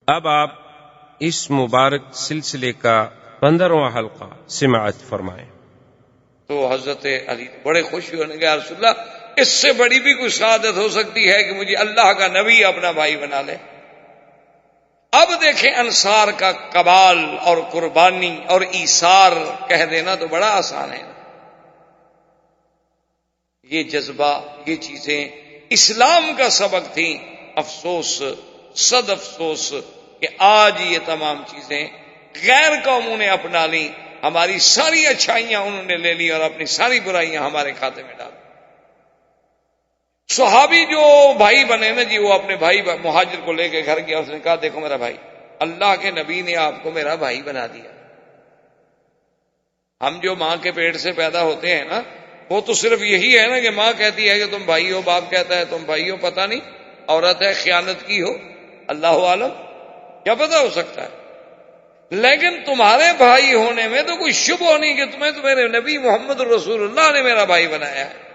اب آپ اس مبارک سلسلے کا 15واں حلقہ سماعت فرمائیں۔ تو حضرت علی بڑے خوش ہونے گئے، رسول اللہ اس سے بڑی بھی کوئی سعادت ہو سکتی ہے کہ مجھے اللہ کا نبی اپنا بھائی بنا لے۔ اب دیکھیں انصار کا کمال اور قربانی اور ایثار کہہ دینا تو بڑا آسان ہے۔ یہ جذبہ، یہ چیزیں اسلام کا سبق تھیں۔ افسوس، صد افسوس کہ آج یہ تمام چیزیں غیر قوموں نے اپنا لی، ہماری ساری اچھائیاں انہوں نے لے لی اور اپنی ساری برائیاں ہمارے کھاتے میں ڈال۔ صحابی جو بھائی بنے نا جی، وہ اپنے بھائی مہاجر کو لے کے گھر گیا، اس نے کہا دیکھو میرا بھائی، اللہ کے نبی نے آپ کو میرا بھائی بنا دیا۔ ہم جو ماں کے پیٹ سے پیدا ہوتے ہیں نا، وہ تو صرف یہی ہے نا کہ ماں کہتی ہے کہ تم بھائی ہو، باپ کہتا ہے تم بھائی ہو، پتہ نہیں عورت ہے خیانت کی ہو، اللہ عالم، کیا پتہ ہو سکتا ہے۔ لیکن تمہارے بھائی ہونے میں تو کوئی شبہ نہیں کہ تمہیں تو میرے نبی محمد رسول اللہ نے میرا بھائی بنایا ہے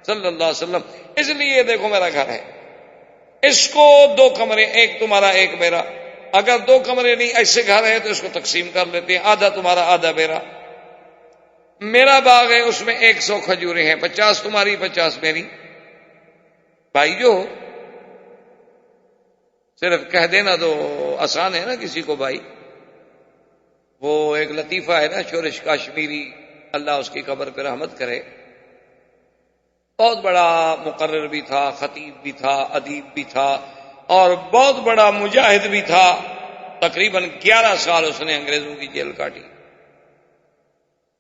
صلی اللہ علیہ وسلم۔ اس لیے دیکھو میرا گھر ہے، اس کو 2 کمرے، ایک تمہارا ایک میرا، اگر 2 کمرے نہیں ایسے گھر ہے تو اس کو تقسیم کر لیتے ہیں، آدھا تمہارا آدھا میرا۔ میرا باغ ہے، اس میں 100 کھجوریں ہیں، 50 تمہاری 50 میری۔ بھائی جو صرف کہہ دینا تو آسان ہے نا کسی کو بھائی۔ وہ ایک لطیفہ ہے نا شورش کاشمیری، اللہ اس کی قبر پہ رحمت کرے، بہت بڑا مقرر بھی تھا، خطیب بھی تھا، ادیب بھی تھا اور بہت بڑا مجاہد بھی تھا۔ تقریباً 11 سال اس نے انگریزوں کی جیل کاٹی۔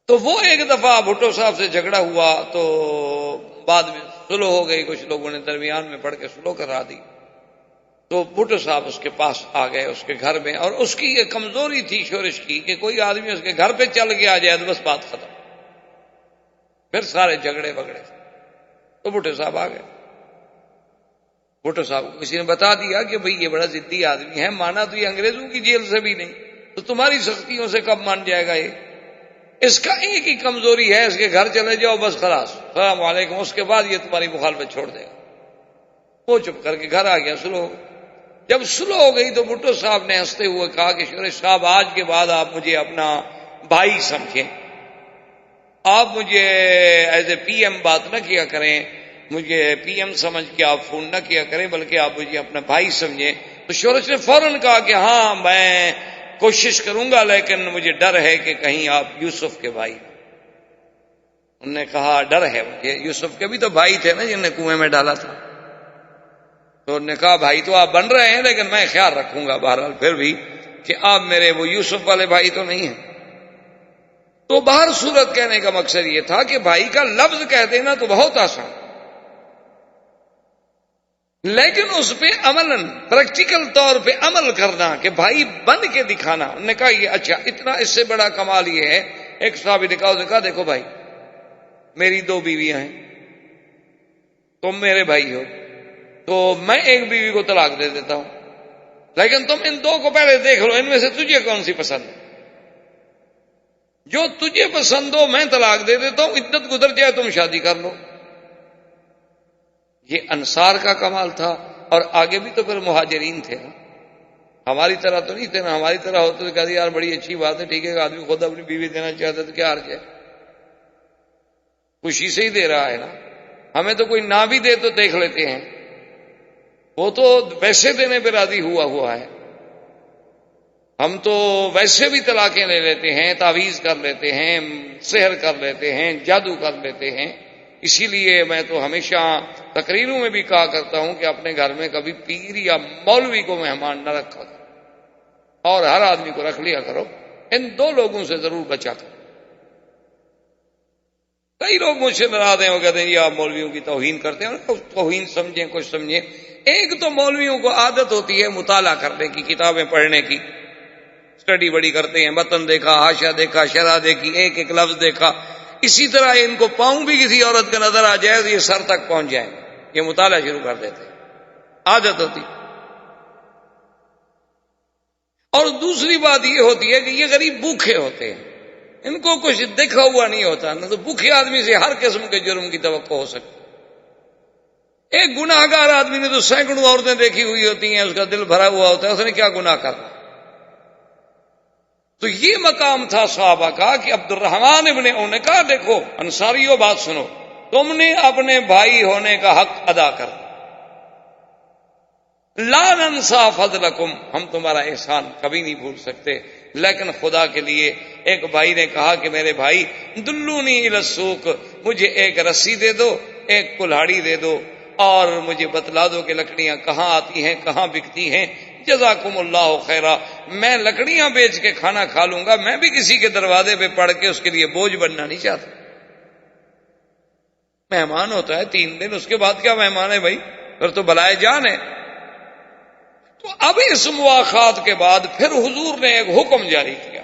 تو وہ ایک دفعہ بھٹو صاحب سے جھگڑا ہوا تو بعد میں سلو ہو گئی، کچھ لوگوں نے درمیان میں پڑھ کے سلو کرا دی۔ تو بھٹو صاحب اس کے پاس آ گئے اس کے گھر میں، اور اس کی یہ کمزوری تھی شورش کی کہ کوئی آدمی اس کے گھر پہ چل کے آ جائے تو بس بات ختم، پھر سارے جھگڑے بگڑے۔ تو بھٹو صاحب آ گئے، بھٹو صاحب کو کسی نے بتا دیا کہ بھئی یہ بڑا ضدی آدمی ہے، مانا تو یہ انگریزوں کی جیل سے بھی نہیں، تو تمہاری سختیوں سے کب مان جائے گا یہ؟ اس کا ایک ہی کمزوری ہے، اس کے گھر چلے جاؤ بس خلاص، السلام علیکم، اس کے بعد یہ تمہاری مخالفت چھوڑ دے گا۔ وہ چپ کر کے گھر آ گیا، سلو ہو گئی۔ جب سلو ہو گئی تو بھٹو صاحب نے ہنستے ہوئے کہا کہ شورش صاحب آج کے بعد آپ مجھے اپنا بھائی سمجھیں، آپ مجھے ایز اے پی ایم بات نہ کیا کریں، مجھے پی ایم سمجھ کے آپ فون نہ کیا کریں، بلکہ آپ مجھے اپنا بھائی سمجھیں۔ تو شورش نے فوراً کہا کہ ہاں میں کوشش کروں گا، لیکن مجھے ڈر ہے کہ کہیں آپ یوسف کے بھائی۔ انہوں نے کہا ڈر ہے مجھے، یوسف کے بھی تو بھائی تھے نا جن نے کنویں میں ڈالا تھا۔ تو انہوں نے کہا بھائی تو آپ بن رہے ہیں، لیکن میں خیال رکھوں گا بہرحال پھر بھی کہ آپ میرے وہ یوسف والے بھائی تو نہیں ہیں۔ تو باہر صورت کہنے کا مقصد یہ تھا کہ بھائی کا لفظ کہہ دینا تو بہت آسان، لیکن اس پہ عملاً پریکٹیکل طور پہ عمل کرنا کہ بھائی بن کے دکھانا۔ انہوں نے کہا یہ اچھا، اتنا اس سے بڑا کمال یہ ہے، ایک صحابی نے کہا دیکھو بھائی میری 2 بیویاں ہیں، تم میرے بھائی ہو، تو میں ایک بیوی کو طلاق دے دیتا ہوں، لیکن تم ان 2 کو پہلے دیکھ لو، ان میں سے تجھے کون سی پسند ہے، جو تجھے پسند ہو میں طلاق دے دیتا ہوں، عدت گزر جائے تم شادی کر لو۔ یہ انصار کا کمال تھا، اور آگے بھی تو پھر مہاجرین تھے نا، ہماری طرح تو نہیں تھے نا، ہماری طرح ہوتے تو کہتے یار بڑی اچھی بات ہے، ٹھیک ہے آدمی خود اپنی بیوی دینا چاہتا ہے تو کیا حرج ہے، خوشی سے ہی دے رہا ہے نا، ہمیں تو کوئی نہ بھی دے تو دیکھ لیتے ہیں، وہ تو ویسے دینے پہ راضی ہوا ہے، ہم تو ویسے بھی طلاقیں لے لیتے ہیں، تعویذ کر لیتے ہیں، سحر کر لیتے ہیں، جادو کر لیتے ہیں۔ اسی لیے میں تو ہمیشہ تقریروں میں بھی کہا کرتا ہوں کہ اپنے گھر میں کبھی پیر یا مولوی کو مہمان نہ رکھا کرو، اور ہر آدمی کو رکھ لیا کرو، ان 2 لوگوں سے ضرور بچا کرو۔ کئی لوگ مجھ سے ناراض ہیں، وہ کہتے ہیں یہ آپ مولویوں کی توہین کرتے ہیں، توہین سمجھیں کچھ سمجھیں۔ ایک تو مولویوں کو عادت ہوتی ہے مطالعہ کرنے کی، کتابیں پڑھنے کی، اسٹڈی بڑی کرتے ہیں، متن دیکھا، حاشیہ دیکھا، شرح دیکھی، ایک ایک لفظ دیکھا۔ اسی طرح ان کو پاؤں بھی کسی عورت کا نظر آ جائے تو یہ سر تک پہنچ جائیں، یہ مطالعہ شروع کر دیتے، عادت ہوتی۔ اور دوسری بات یہ ہوتی ہے کہ یہ غریب بھوکے ہوتے ہیں، ان کو کچھ دیکھا ہوا نہیں ہوتا، نہ تو بھوکے آدمی سے ہر قسم کے جرم کی توقع ہو سکتی۔ ایک گناہ گار آدمی نے تو سینکڑوں عورتیں دیکھی ہوئی ہوتی ہیں، اس کا دل بھرا ہوا ہوتا ہے، اس نے کیا گناہ کرنا؟ تو یہ مقام تھا صحابہ کا کہ عبد الرحمن ابن عوف نے کہا دیکھو انصاریوں بات سنو، تم نے اپنے بھائی ہونے کا حق ادا کر، لا ننسى فضلکم، ہم تمہارا احسان کبھی نہیں بھول سکتے، لیکن خدا کے لیے ایک بھائی نے کہا کہ میرے بھائی دلونی الی السوق، مجھے ایک رسی دے دو، ایک کلہاڑی دے دو، اور مجھے بتلا دو کہ لکڑیاں کہاں آتی ہیں، کہاں بکتی ہیں، جزاکم اللہ خیرا، میں لکڑیاں بیچ کے کھانا کھا لوں گا، میں بھی کسی کے دروازے پہ پڑھ کے اس کے لیے بوجھ بننا نہیں چاہتا۔ مہمان ہوتا ہے 3 دن، اس کے بعد کیا مہمان ہے بھائی، پھر تو بلائے جان ہے۔ تو اب اس مواخات کے بعد پھر حضور نے ایک حکم جاری کیا،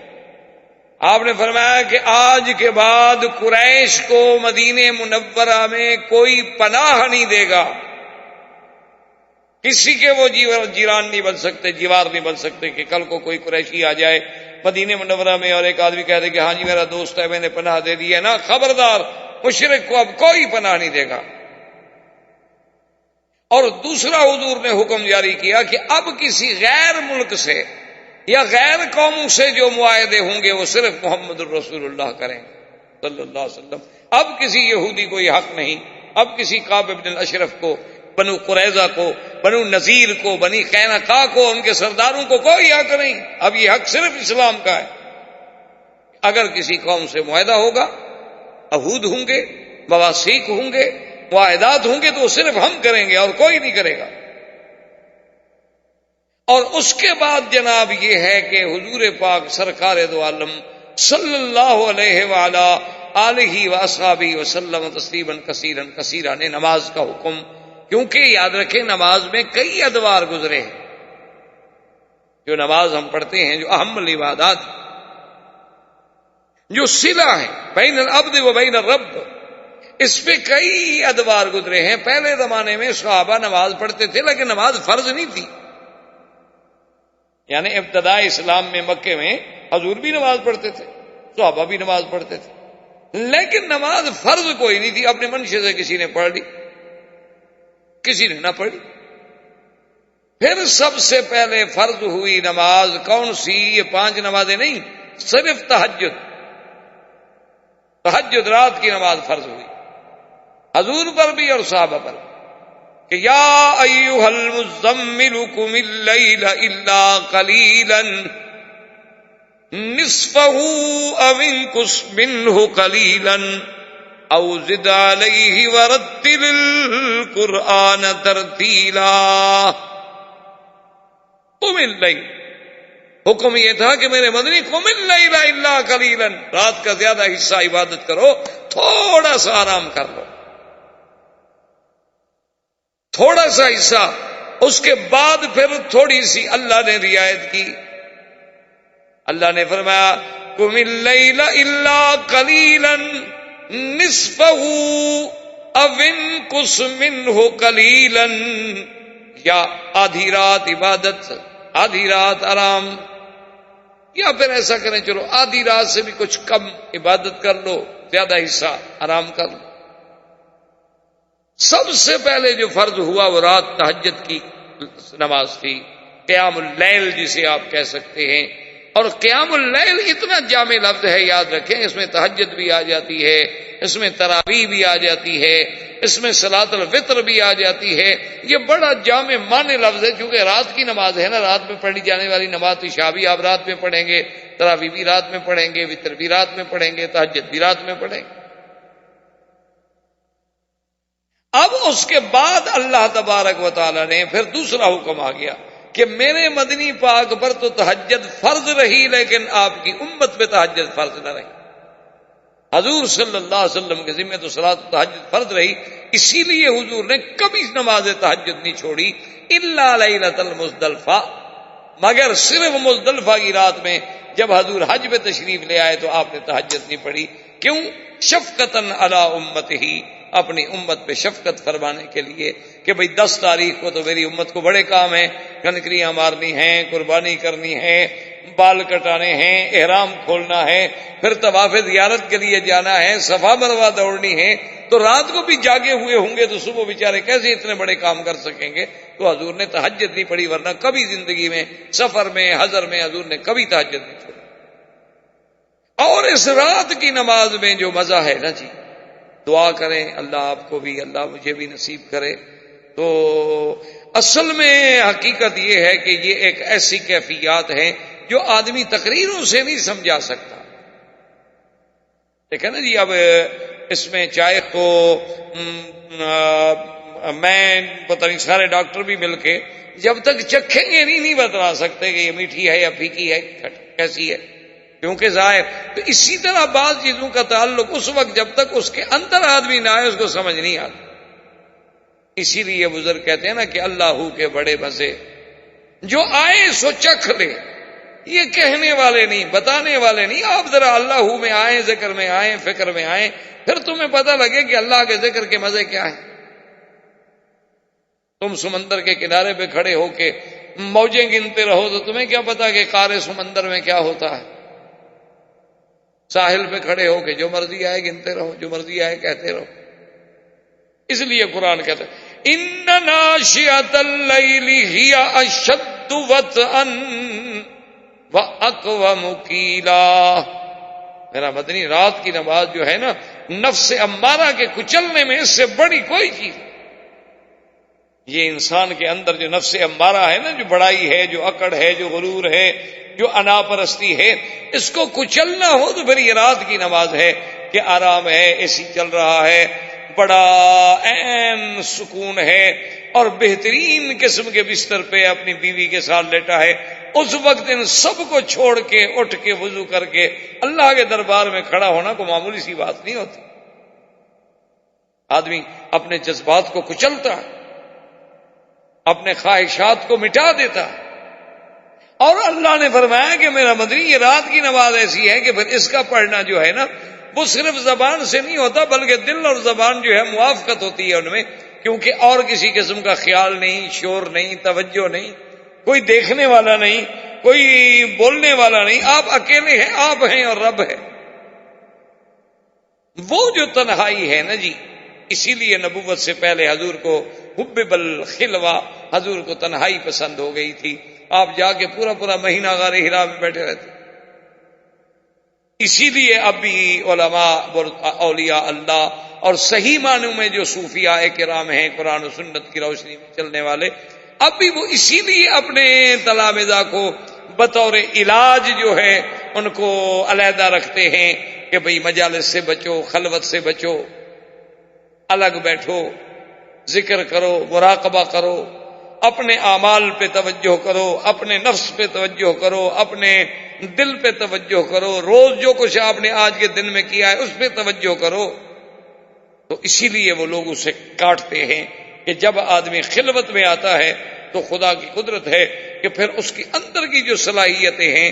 آپ نے فرمایا کہ آج کے بعد قریش کو مدینہ منورہ میں کوئی پناہ نہیں دے گا، کسی کے وہ جیران نہیں بن سکتے، جیوار نہیں بن سکتے، کہ کل کو کوئی قریشی آ جائے مدینہ منورہ میں اور ایک آدمی کہہ دے کہ ہاں جی میرا دوست ہے میں نے پناہ دے دی ہے نا، خبردار، مشرک کو اب کوئی پناہ نہیں دے گا۔ اور دوسرا حضور نے حکم جاری کیا کہ اب کسی غیر ملک سے یا غیر قوموں سے جو معاہدے ہوں گے وہ صرف محمد الرسول اللہ کریں صلی اللہ علیہ وسلم، اب کسی یہودی کو یہ حق نہیں، اب کسی کعب بن الاشرف کو، بنو قریظہ کو، بنو نذیر کو، بنی قینقاع کو، ان کے سرداروں کو کوئی حق نہیں، اب یہ حق صرف اسلام کا ہے۔ اگر کسی قوم سے معاہدہ ہوگا، عہود ہوں گے، مواثیق ہوں گے، معاہدات ہوں گے، تو صرف ہم کریں گے اور کوئی نہیں کرے گا۔ اور اس کے بعد جناب یہ ہے کہ حضور پاک سرکار دو عالم صلی اللہ علیہ وآلہ آلہ واصحابہ وسلم تسلیما کثیرا کثیرا نے نماز کا حکم، کیونکہ یاد رکھیں نماز میں کئی ادوار گزرے ہیں، جو نماز ہم پڑھتے ہیں، جو اہم العبادات، جو صلہ ہے بین العبد و بین الرب، اس پہ کئی ادوار گزرے ہیں۔ پہلے زمانے میں صحابہ نماز پڑھتے تھے لیکن نماز فرض نہیں تھی، یعنی ابتدائی اسلام میں مکے میں حضور بھی نماز پڑھتے تھے، صحابہ بھی نماز پڑھتے تھے، لیکن نماز فرض کوئی نہیں تھی، اپنے منشے سے کسی نے پڑھ لی، کسی نے نہ پڑھی۔ پھر سب سے پہلے فرض ہوئی نماز کون سی؟ یہ 5 نمازیں نہیں، صرف تہجد، تہجد رات کی نماز فرض ہوئی حضور پر بھی اور صحابہ پر، کہ یا ایھا المزمل قم اللیل الا قلیلا نصفہ او انقص منہ قلیلا او زد علیہ ورتل القرآن ترتیلا۔ قم اللیل، حکم یہ تھا کہ میرے مدنی قم اللیل الا قلیلا، رات کا زیادہ حصہ عبادت کرو، تھوڑا سا آرام کر لو، تھوڑا سا حصہ۔ اس کے بعد پھر تھوڑی سی اللہ نے رعایت کی، اللہ نے فرمایا قم اللیل الا قلیلا نصفہ او انقص منہ قلیلا، یا آدھی رات عبادت، آدھی رات آرام، یا پھر ایسا کریں چلو آدھی رات سے بھی کچھ کم عبادت کر لو، زیادہ حصہ آرام کر لو۔ سب سے پہلے جو فرض ہوا وہ رات تہجد کی نماز تھی، قیام اللیل جسے آپ کہہ سکتے ہیں۔ اور قیام اللیل اتنا جامع لفظ ہے، یاد رکھیں، اس میں تہجد بھی آ جاتی ہے، اس میں تراویح بھی آ جاتی ہے، اس میں صلاۃ الفطر بھی آ جاتی ہے، یہ بڑا جامع معنی لفظ ہے، کیونکہ رات کی نماز ہے نا، رات میں پڑھی جانے والی نماز، عشاء بھی آپ رات میں پڑھیں گے، تراویح بھی رات میں پڑھیں گے، وطر بھی رات میں پڑھیں گے، تہجد بھی رات میں پڑھیں گے۔ اب اس کے بعد اللہ تبارک و تعالی نے پھر دوسرا حکم آ گیا کہ میرے مدنی پاک پر تو تہجد فرض رہی، لیکن آپ کی امت پہ تہجد فرض نہ رہی۔ حضور صلی اللہ علیہ وسلم کے ذمہ تو صلاۃ تہجد فرض رہی، اسی لیے حضور نے کبھی نماز تہجد نہیں چھوڑی، الا لیلۃ المزدلفہ، مگر صرف مزدلفہ کی رات میں جب حضور حج پہ تشریف لے آئے تو آپ نے تہجد نہیں پڑھی۔ کیوں؟ شفقتاً علی امتہ، اپنی امت پہ شفقت فرمانے کے لیے کہ بھئی 10 تاریخ کو تو میری امت کو بڑے کام ہیں، کنکریاں مارنی ہیں، قربانی کرنی ہے، بال کٹانے ہیں، احرام کھولنا ہے، پھر طواف زیارت کے لیے جانا ہے، صفا مروہ دوڑنی ہے، تو رات کو بھی جاگے ہوئے ہوں گے تو صبح بیچارے کیسے اتنے بڑے کام کر سکیں گے؟ تو حضور نے تہجد نہیں پڑھی، ورنہ کبھی زندگی میں سفر میں حضر میں حضور نے کبھی تہجد نہیں پڑھی۔ اور اس رات کی نماز میں جو مزہ ہے نا جی، دعا کریں اللہ آپ کو بھی، اللہ مجھے بھی نصیب کرے۔ تو اصل میں حقیقت یہ ہے کہ یہ ایک ایسی کیفیات ہیں جو آدمی تقریروں سے نہیں سمجھا سکتا۔ دیکھیں نا جی، اب اس میں چائے کو میں پتہ نہیں سارے ڈاکٹر بھی مل کے جب تک چکھیں گے نہیں بتا سکتے کہ یہ میٹھی ہے یا پھیکی ہے کیسی ہے، کیونکہ ظاہر۔ تو اسی طرح بعض چیزوں کا تعلق اس وقت جب تک اس کے اندر آدمی نہ آئے اس کو سمجھ نہیں آتا۔ اسی لیے بزرگ کہتے ہیں نا کہ اللہ کے بڑے مزے، جو آئے سو چکھ لے، یہ کہنے والے نہیں، بتانے والے نہیں۔ آپ ذرا اللہ میں آئیں، ذکر میں آئیں، فکر میں آئیں، پھر تمہیں پتہ لگے کہ اللہ کے ذکر کے مزے کیا ہیں۔ تم سمندر کے کنارے پہ کھڑے ہو کے موجیں گنتے رہو تو تمہیں کیا پتا کہ قعر سمندر میں کیا ہوتا ہے؟ ساحل پہ کھڑے ہو کے جو مرضی آئے گنتے رہو، جو مرضی آئے کہتے رہو۔ اس لیے قرآن کہتا ہے ان ناشئۃ اللیل ہی اشد وطئا واقوم قیلا۔ میرا مدنی، رات کی نماز جو ہے نا، نفس امارہ کے کچلنے میں اس سے بڑی کوئی چیز نہیں۔ یہ انسان کے اندر جو نفس امارہ ہے نا، جو بڑائی ہے، جو اکڑ ہے، جو غرور ہے، جو انا پرستی ہے، اس کو کچلنا ہو تو پھر یہ رات کی نماز ہے کہ آرام ہے، اے سی چل رہا ہے، بڑا عین سکون ہے، اور بہترین قسم کے بستر پہ اپنی بیوی کے ساتھ لیٹا ہے۔ اس وقت ان سب کو چھوڑ کے اٹھ کے وضو کر کے اللہ کے دربار میں کھڑا ہونا کوئی معمولی سی بات نہیں ہوتی۔ آدمی اپنے جذبات کو کچلتا، اپنے خواہشات کو مٹا دیتا، اور اللہ نے فرمایا کہ میرا مدنی، یہ رات کی نماز ایسی ہے کہ پھر اس کا پڑھنا جو ہے نا، وہ صرف زبان سے نہیں ہوتا بلکہ دل اور زبان جو ہے موافقت ہوتی ہے ان میں، کیونکہ اور کسی قسم کا خیال نہیں، شور نہیں، توجہ نہیں، کوئی دیکھنے والا نہیں، کوئی بولنے والا نہیں، آپ اکیلے ہیں، آپ ہیں اور رب ہے۔ وہ جو تنہائی ہے نا جی، اسی لیے نبوت سے پہلے حضور کو حبب الخلوہ، حضور کو تنہائی پسند ہو گئی تھی۔ آپ جا کے پورا مہینہ غار حرا میں بیٹھے رہتے۔ اسی لیے اب بھی علماء اولیاء اللہ اور صحیح معنوں میں جو صوفیاء کرام ہیں، قرآن و سنت کی روشنی میں چلنے والے، اب بھی وہ اسی لیے اپنے تلامذہ کو بطور علاج جو ہے ان کو علیحدہ رکھتے ہیں کہ بھئی مجالس سے بچو، خلوت سے بچو، الگ بیٹھو، ذکر کرو، مراقبہ کرو، اپنے اعمال پہ توجہ کرو، اپنے نفس پہ توجہ کرو، اپنے دل پہ توجہ کرو، روز جو کچھ آپ نے آج کے دن میں کیا ہے اس پہ توجہ کرو۔ تو اسی لیے وہ لوگ اسے کاٹتے ہیں کہ جب آدمی خلوت میں آتا ہے تو خدا کی قدرت ہے کہ پھر اس کے اندر کی جو صلاحیتیں ہیں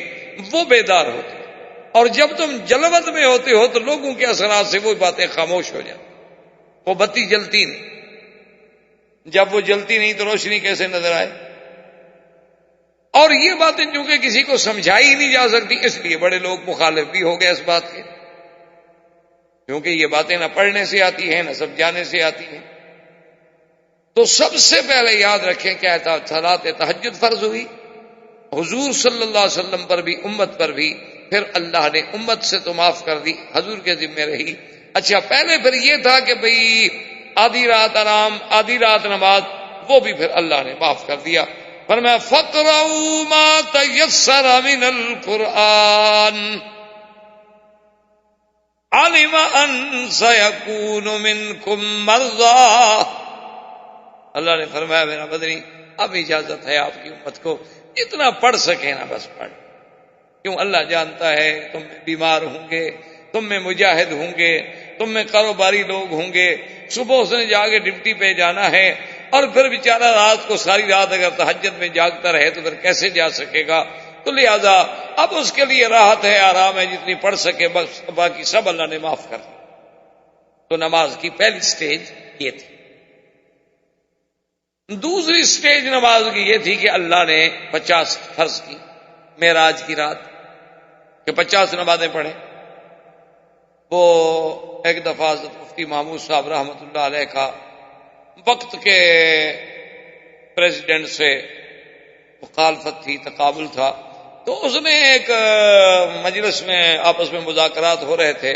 وہ بیدار ہوتی ہیں، اور جب تم جلوت میں ہوتے ہو تو لوگوں کے اثرات سے وہ باتیں خاموش ہو جاتی، وہ بتی جلتی نہیں۔ جب وہ جلتی نہیں تو روشنی کیسے نظر آئے؟ اور یہ باتیں چونکہ کسی کو سمجھائی نہیں جا سکتی، اس لیے بڑے لوگ مخالف بھی ہو گئے اس بات کے، کیونکہ یہ باتیں نہ پڑھنے سے آتی ہیں نہ سمجھانے سے آتی ہیں۔ تو سب سے پہلے یاد رکھیں کیا تھا، صلاۃ تہجد فرض ہوئی حضور صلی اللہ علیہ وسلم پر بھی، امت پر بھی، پھر اللہ نے امت سے تو معاف کر دی، حضور کے ذمہ رہی۔ اچھا، پہلے پھر یہ تھا کہ بھئی آدھی رات آرام، آدھی رات نماز، وہ بھی پھر اللہ نے معاف کر دیا۔ فرمایا فَقْرَؤُوا مَا تَيَسَّرَ مِنَ الْقُرْآنِ عَلِمَ أَن سَيَكُونُ مِنْكُمْ مَرْضَىٰ۔ اللہ نے فرمایا میرا مدنی، اب اجازت ہے آپ کی امت کو جتنا پڑھ سکے نا بس پڑھ، کیوں اللہ جانتا ہے تم میں بیمار ہوں گے، تم میں مجاہد ہوں گے، تم میں کاروباری لوگ ہوں گے، صبح اس نے جا کے ڈیوٹی پہ جانا ہے، اور پھر بیچارہ رات کو ساری رات اگر تہجد میں جاگتا رہے تو پھر کیسے جا سکے گا؟ تو لہذا اب اس کے لیے راحت ہے، آرام ہے، جتنی پڑھ سکے، بس باقی سب اللہ نے معاف کر دیا۔ تو نماز کی پہلی سٹیج یہ تھی۔ دوسری سٹیج نماز کی یہ تھی کہ اللہ نے 50 فرض کی معراج کی رات کہ 50 نمازیں پڑھیں۔ وہ ایک دفعہ حضرت مفتی محمود صاحب رحمۃ اللہ علیہ کا وقت کے پریزیڈنٹ سے مخالفت تھی، تقابل تھا، تو اس نے ایک مجلس میں آپس میں مذاکرات ہو رہے تھے،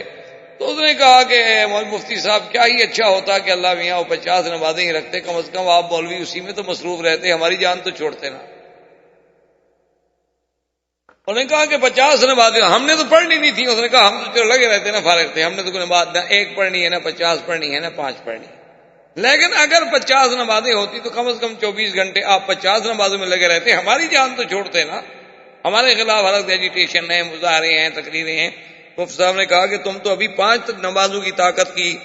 تو اس نے کہا کہ مفتی صاحب کیا ہی اچھا ہوتا کہ اللہ میاں وہ 50 نمازیں ہی رکھتے، کم از کم آپ مولوی اسی میں تو مصروف رہتے، ہماری جان تو چھوڑتے نا۔ انہوں نے کہا کہ 50 نمازیں ہم نے تو پڑھنی نہیں تھی۔ اس نے کہا ہم تو چلو لگے رہتے نا، فارغ تھے، ہم نے تو کوئی نماز نہ 1 پڑھنی ہے نہ 50 پڑھنی ہے نہ 5 پڑھنی ہے، لیکن اگر 50 نمازیں ہوتی تو کم از کم 24 گھنٹے آپ 50 نمازوں میں لگے رہتے، ہماری جان تو چھوڑتے نا، ہمارے خلاف الگ ایجیٹیشن ہے، مظاہرے ہیں، تقریریں ہیں۔ مفتی صاحب نے کہا کہ تم تو ابھی 5 نمازوں کی طاقت کی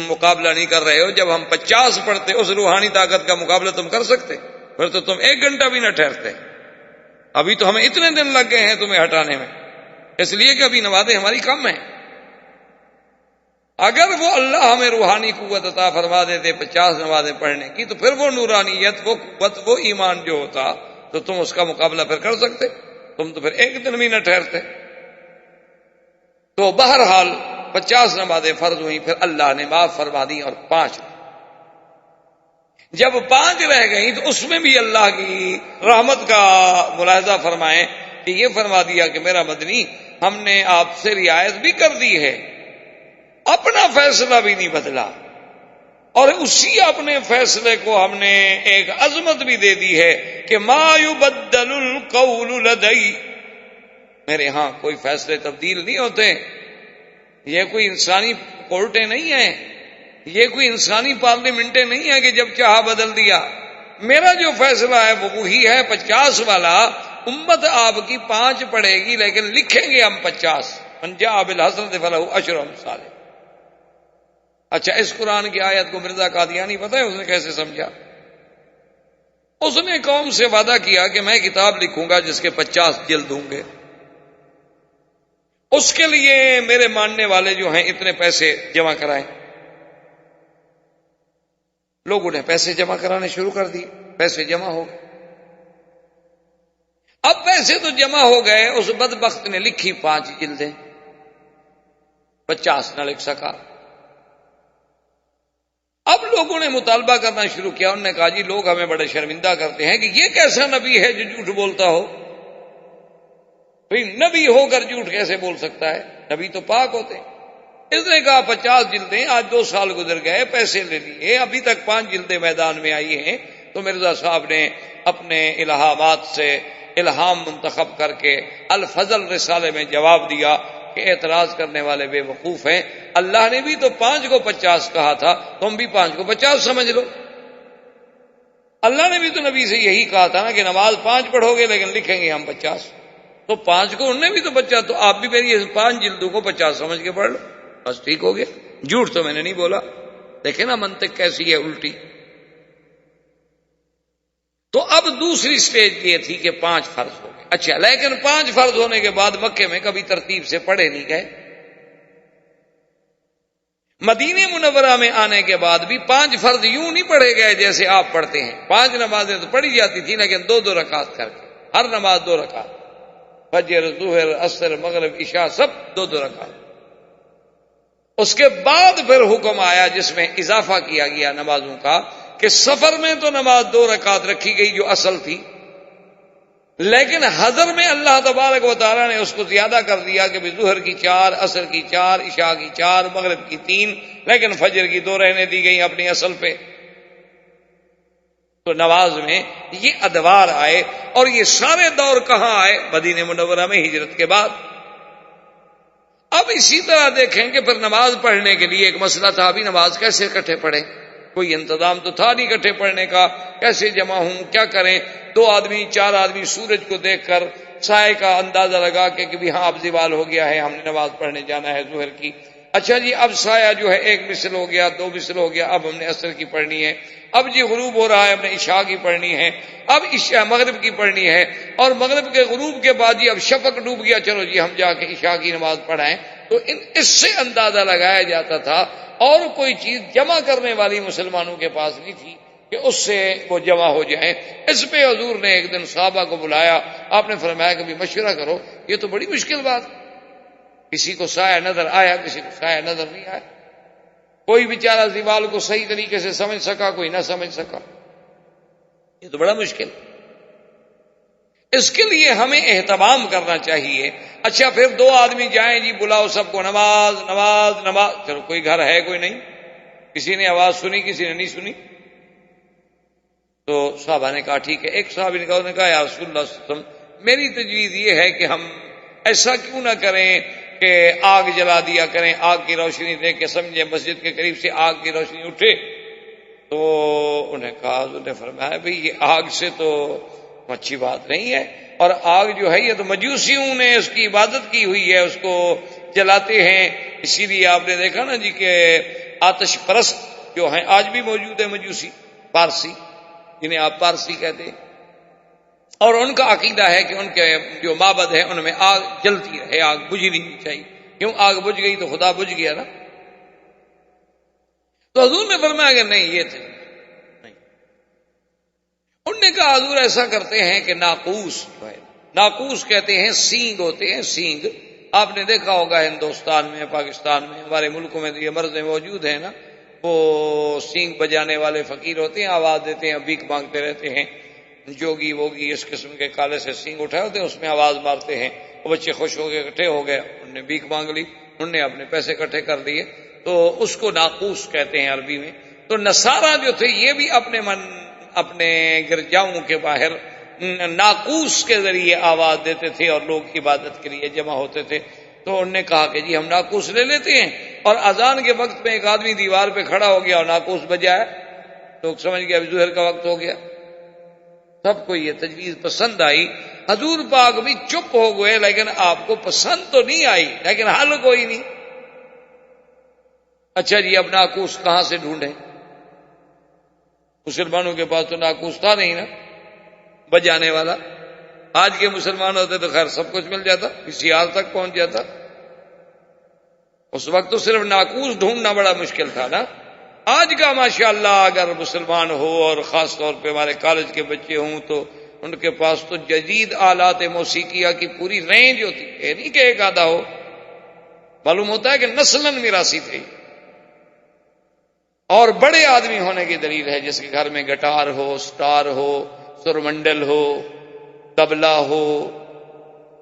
مقابلہ نہیں کر رہے ہو، جب ہم 50 پڑھتے اس روحانی طاقت کا مقابلہ تم کر سکتے، پھر تو تم 1 گھنٹہ بھی نہ ٹھہرتے۔ ابھی تو ہمیں اتنے دن لگ گئے ہیں تمہیں ہٹانے میں، اس لیے کہ ابھی نمازیں ہماری کم ہیں۔ اگر وہ اللہ ہمیں روحانی قوت عطا فرما دیتے 50 نمازیں پڑھنے کی، تو پھر وہ نورانیت، وہ قوت، وہ ایمان جو ہوتا تو تم اس کا مقابلہ پھر کر سکتے، تم تو پھر 1 دن بھی نہ ٹھہرتے۔ تو بہرحال 50 نمازیں فرض ہوئیں، پھر اللہ نے معاف فرما دی اور 5، جب 5 رہ گئیں تو اس میں بھی اللہ کی رحمت کا ملاحظہ فرمائیں کہ یہ فرما دیا کہ میرا مدنی ہم نے آپ سے رعایت بھی کر دی ہے، اپنا فیصلہ بھی نہیں بدلا، اور اسی اپنے فیصلے کو ہم نے ایک عظمت بھی دے دی ہے کہ ما یبدل القول لدی، میرے ہاں کوئی فیصلے تبدیل نہیں ہوتے، یہ کوئی انسانی کورٹیں نہیں ہیں، یہ کوئی انسانی پارلیمنٹیں نہیں ہیں کہ جب چاہا بدل دیا، میرا جو فیصلہ ہے وہ وہی ہے 50 والا، امت آپ کی 5 پڑھے گی لیکن لکھیں گے ہم 50، من جاء بالحسنۃ فلہ 10 امثالها۔ اچھا، اس قرآن کی آیت کو مرزا قادیانی پتہ ہے اس نے کیسے سمجھا؟ اس نے قوم سے وعدہ کیا کہ میں کتاب لکھوں گا جس کے 50 جلد ہوں گے، اس کے لیے میرے ماننے والے جو ہیں اتنے پیسے جمع کرائیں۔ لوگوں نے پیسے جمع کرانے شروع کر دیے، پیسے جمع ہو گئے۔ اب پیسے تو جمع ہو گئے، اس بدبخت نے لکھی 5 جلدیں، 50 نہ لکھ سکا۔ اب لوگوں نے مطالبہ کرنا شروع کیا، انہوں نے کہا جی لوگ ہمیں بڑے شرمندہ کرتے ہیں کہ یہ کیسا نبی ہے جو جھوٹ بولتا ہو، نبی ہو کر جھوٹ کیسے بول سکتا ہے، نبی تو پاک ہوتے ہیں۔ اس نے کہا 50 جلدیں، آج 2 سال گزر گئے، پیسے لے لیے، ابھی تک 5 جلدیں میدان میں آئی ہیں۔ تو مرزا صاحب نے اپنے الہامات سے الہام منتخب کر کے الفضل رسالے میں جواب دیا کہ اعتراض کرنے والے بے وقوف ہیں، اللہ نے بھی تو 5 کو 50 کہا تھا، تم بھی 5 کو 50 سمجھ لو۔ اللہ نے بھی تو نبی سے یہی کہا تھا نا کہ نماز 5 پڑھو گے لیکن لکھیں گے ہم 50، تو 5 کو انہوں نے بھی تو 50، تو آپ بھی میری 5 جلدوں کو 50 سمجھ کے پڑھ لو، بس ٹھیک ہو گیا، جھوٹ تو میں نے نہیں بولا۔ دیکھیں نا منطق کیسی ہے الٹی۔ تو اب دوسری سٹیج یہ تھی کہ 5 فرض ہو گئے، اچھا، لیکن 5 فرض ہونے کے بعد مکے میں کبھی ترتیب سے پڑھے نہیں گئے۔ مدینہ منورہ میں آنے کے بعد بھی 5 فرض یوں نہیں پڑھے گئے جیسے آپ پڑھتے ہیں۔ 5 نمازیں تو پڑھی جاتی تھی لیکن 2 رکعت کر کے، ہر نماز 2 رکعت، فجر، ظہر، عصر، مغرب، عشاء سب 2 رکعت۔ اس کے بعد پھر حکم آیا جس میں اضافہ کیا گیا نمازوں کا کہ سفر میں تو نماز 2 رکعت رکھی گئی جو اصل تھی، لیکن حضر میں اللہ تبارک و تعالیٰ نے اس کو زیادہ کر دیا کہ ظہر کی 4، عصر کی 4، عشاء کی 4، مغرب کی 3، لیکن فجر کی 2 رہنے دی گئی اپنی اصل پہ۔ تو نماز میں یہ ادوار آئے، اور یہ سارے دور کہاں آئے؟ مدینہ منورہ میں ہجرت کے بعد۔ اب اسی طرح دیکھیں کہ پھر نماز پڑھنے کے لیے ایک مسئلہ تھا، ابھی نماز کیسے اکٹھے پڑھیں؟ کوئی انتظام تو تھا نہیں اکٹھے پڑھنے کا، کیسے جمع ہوں، کیا کریں؟ 2 آدمی 4 آدمی سورج کو دیکھ کر سائے کا اندازہ لگا کہ بھی ہاں اب زوال ہو گیا ہے، ہم نے نماز پڑھنے جانا ہے ظہر کی۔ اچھا جی، اب سایہ جو ہے 1 مثل ہو گیا، 2 مثل ہو گیا، اب ہم نے عصر کی پڑھنی ہے۔ اب جی غروب ہو رہا ہے، ہم نے عشاء کی پڑھنی ہے، اب عشاء مغرب کی پڑھنی ہے، اور مغرب کے غروب کے بعد جی اب شفق ڈوب گیا، چلو جی ہم جا کے عشاء کی نماز پڑھائیں۔ تو اس سے اندازہ لگایا جاتا تھا، اور کوئی چیز جمع کرنے والی مسلمانوں کے پاس نہیں تھی کہ اس سے وہ جمع ہو جائیں۔ اس پہ حضور نے ایک دن صحابہ کو بلایا، آپ نے فرمایا کہ بھی مشورہ کرو، یہ تو بڑی مشکل بات، کسی کو سایہ نظر آیا، کسی کو سایہ نظر نہیں آیا، کوئی بیچارہ زوال کو صحیح طریقے سے سمجھ سکا، کوئی نہ سمجھ سکا، یہ تو بڑا مشکل۔ اس کے لیے ہمیں اہتمام کرنا چاہیے۔ اچھا پھر دو آدمی جائیں جی بلاؤ سب کو، نماز نماز نماز، چلو کوئی گھر ہے کوئی نہیں، کسی نے آواز سنی کسی نے نہیں سنی، تو صحابہ نے کہا ٹھیک ہے۔ ایک صحابی نے کہا یا رسول اللہ صلی اللہ علیہ وسلم میری تجویز یہ ہے کہ ہم ایسا کیوں نہ کریں کہ آگ جلا دیا کریں، آگ کی روشنی دے کے سمجھے مسجد کے قریب سے آگ کی روشنی اٹھے۔ تو انہیں کہا، انہوں نے فرمایا بھئی یہ آگ سے تو اچھی بات نہیں ہے، اور آگ جو ہے یہ تو مجوسیوں نے اس کی عبادت کی ہوئی ہے، اس کو جلاتے ہیں، اسی لیے آپ نے دیکھا نا جی کہ آتش پرست جو ہیں آج بھی موجود ہے، مجوسی پارسی جنہیں آپ پارسی کہتے ہیں، اور ان کا عقیدہ ہے کہ ان کے جو معبد ہے ان میں آگ جلتی رہے، آگ بجھ نہیں چاہیے، کیوں آگ بجھ گئی تو خدا بجھ گیا نا۔ تو حضور نے فرمایا کہ نہیں یہ تھے نہیں۔ انہوں نے کہا حضور ایسا کرتے ہیں کہ ناقوس جو ہے، ناقوس کہتے ہیں سینگ ہوتے ہیں، سینگ آپ نے دیکھا ہوگا ہندوستان میں پاکستان میں ہمارے ملکوں میں یہ مرضیں موجود ہیں نا، وہ سینگ بجانے والے فقیر ہوتے ہیں، آواز دیتے ہیں، بھیک مانگتے رہتے ہیں، جوگی ووگی اس قسم کے کالے سے سینگ اٹھائے ہوتے ہیں، اس میں آواز مارتے ہیں، وہ بچے خوش ہو گئے اکٹھے ہو گئے، انہوں نے بھیک مانگ لی، انہوں نے اپنے پیسے اکٹھے کر دیے، تو اس کو ناقوس کہتے ہیں عربی میں۔ تو نصارہ جو تھے یہ بھی اپنے گرجاؤں کے باہر ناقوس کے ذریعے آواز دیتے تھے اور لوگ عبادت کے لیے جمع ہوتے تھے۔ تو انہوں نے کہا کہ جی ہم ناقوس لے لیتے ہیں، اور اذان کے وقت میں ایک آدمی دیوار پہ کھڑا ہو گیا اور ناقوس بجایا، لوگ سمجھ گیا ابھی ظہر کا وقت ہو گیا۔ سب کو یہ تجویز پسند آئی، حضور پاک بھی چپ ہو گئے، لیکن آپ کو پسند تو نہیں آئی، لیکن حل کوئی نہیں۔ اچھا جی اب ناقوس کہاں سے ڈھونڈیں؟ مسلمانوں کے پاس تو ناقوس تھا نہیں نا بجانے والا، آج کے مسلمان ہوتے تو خیر سب کچھ مل جاتا، کسی حال تک پہنچ جاتا، اس وقت تو صرف ناقوس ڈھونڈنا بڑا مشکل تھا نا۔ آج کا ماشاءاللہ اگر مسلمان ہو، اور خاص طور پہ ہمارے کالج کے بچے ہوں، تو ان کے پاس تو جدید آلات موسیقیہ کی پوری رینج ہوتی ہے، یہ نہیں کہ ایک آدھا ہو، معلوم ہوتا ہے کہ نسلاً میراثی تھے، اور بڑے آدمی ہونے کی دلیل ہے، جس کے گھر میں گٹار ہو، سٹار ہو، سرمنڈل ہو، طبلہ ہو،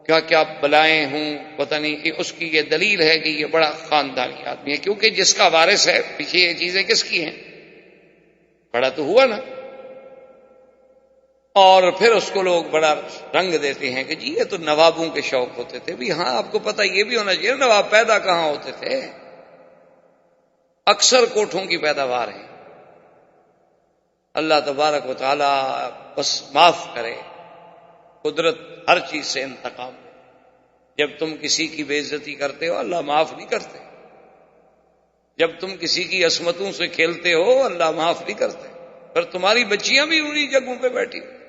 کیا کیا بلائیں ہوں، پتہ نہیں، کہ اس کی یہ دلیل ہے کہ یہ بڑا خاندانی آدمی ہے، کیونکہ جس کا وارث ہے پیچھے یہ چیزیں کس کی ہیں، بڑا تو ہوا نا۔ اور پھر اس کو لوگ بڑا رنگ دیتے ہیں کہ جی یہ تو نوابوں کے شوق ہوتے تھے۔ بھی ہاں آپ کو پتہ یہ بھی ہونا چاہیے نواب پیدا کہاں ہوتے تھے، اکثر کوٹھوں کی پیداوار ہے۔ اللہ تبارک و تعالی بس معاف کرے، قدرت ہر چیز سے انتقام ہے۔ جب تم کسی کی بے عزتی کرتے ہو اللہ معاف نہیں کرتے، جب تم کسی کی عصمتوں سے کھیلتے ہو اللہ معاف نہیں کرتے، پر تمہاری بچیاں بھی انہی جگہوں پہ بیٹھی ہوئی۔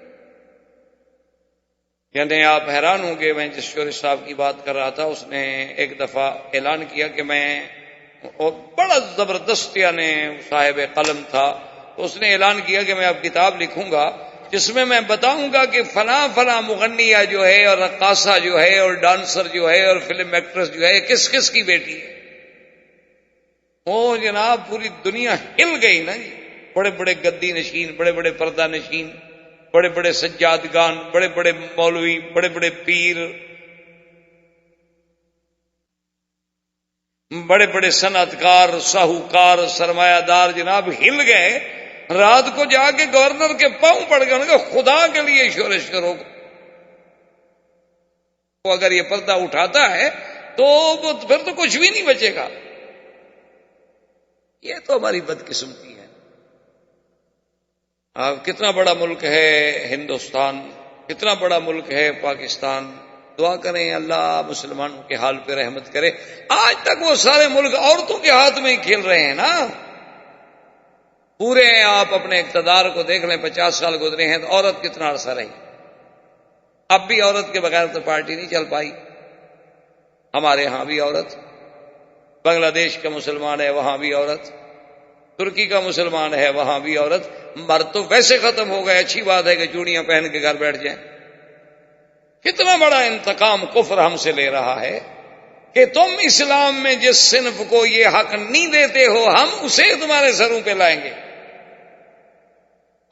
یعنی آپ حیران ہوں گے، میں جس شورش صاحب کی بات کر رہا تھا اس نے ایک دفعہ اعلان کیا کہ میں، اور بڑا زبردست یعنی صاحب قلم تھا، تو اس نے اعلان کیا کہ میں اب کتاب لکھوں گا جس میں میں بتاؤں گا کہ فلاں فلاں مغنیہ جو ہے اور رقاصہ جو ہے اور ڈانسر جو ہے اور فلم ایکٹریس جو ہے کس کس کی بیٹی ہے۔ وہ جناب پوری دنیا ہل گئی نا جی، بڑے بڑے گدی نشین، بڑے بڑے پردہ نشین، بڑے بڑے سجادگان، بڑے بڑے مولوی، بڑے بڑے پیر، بڑے بڑے صنعت کار، ساہوکار، سرمایہ دار جناب ہل گئے۔ رات کو جا کے گورنر کے پاؤں پڑ گئے، انہوں نے کہا خدا کے لیے شورش کرو، اگر یہ پردہ اٹھاتا ہے تو پھر تو کچھ بھی نہیں بچے گا۔ یہ تو ہماری بدقسمتی ہے۔ اب کتنا بڑا ملک ہے ہندوستان، کتنا بڑا ملک ہے پاکستان، دعا کریں اللہ مسلمانوں کے حال پہ رحمت کرے۔ آج تک وہ سارے ملک عورتوں کے ہاتھ میں ہی کھیل رہے ہیں نا، پورے آپ اپنے اقتدار کو دیکھ لیں، 50 سال گزرے ہیں تو عورت کتنا عرصہ رہی، اب بھی عورت کے بغیر تو پارٹی نہیں چل پائی۔ ہمارے ہاں بھی عورت، بنگلہ دیش کا مسلمان ہے وہاں بھی عورت، ترکی کا مسلمان ہے وہاں بھی عورت۔ مرد تو ویسے ختم ہو گئے، اچھی بات ہے کہ چوڑیاں پہن کے گھر بیٹھ جائیں۔ کتنا بڑا انتقام کفر ہم سے لے رہا ہے، کہ تم اسلام میں جس صنف کو یہ حق نہیں دیتے ہو ہم اسے تمہارے سروں پہ لائیں گے.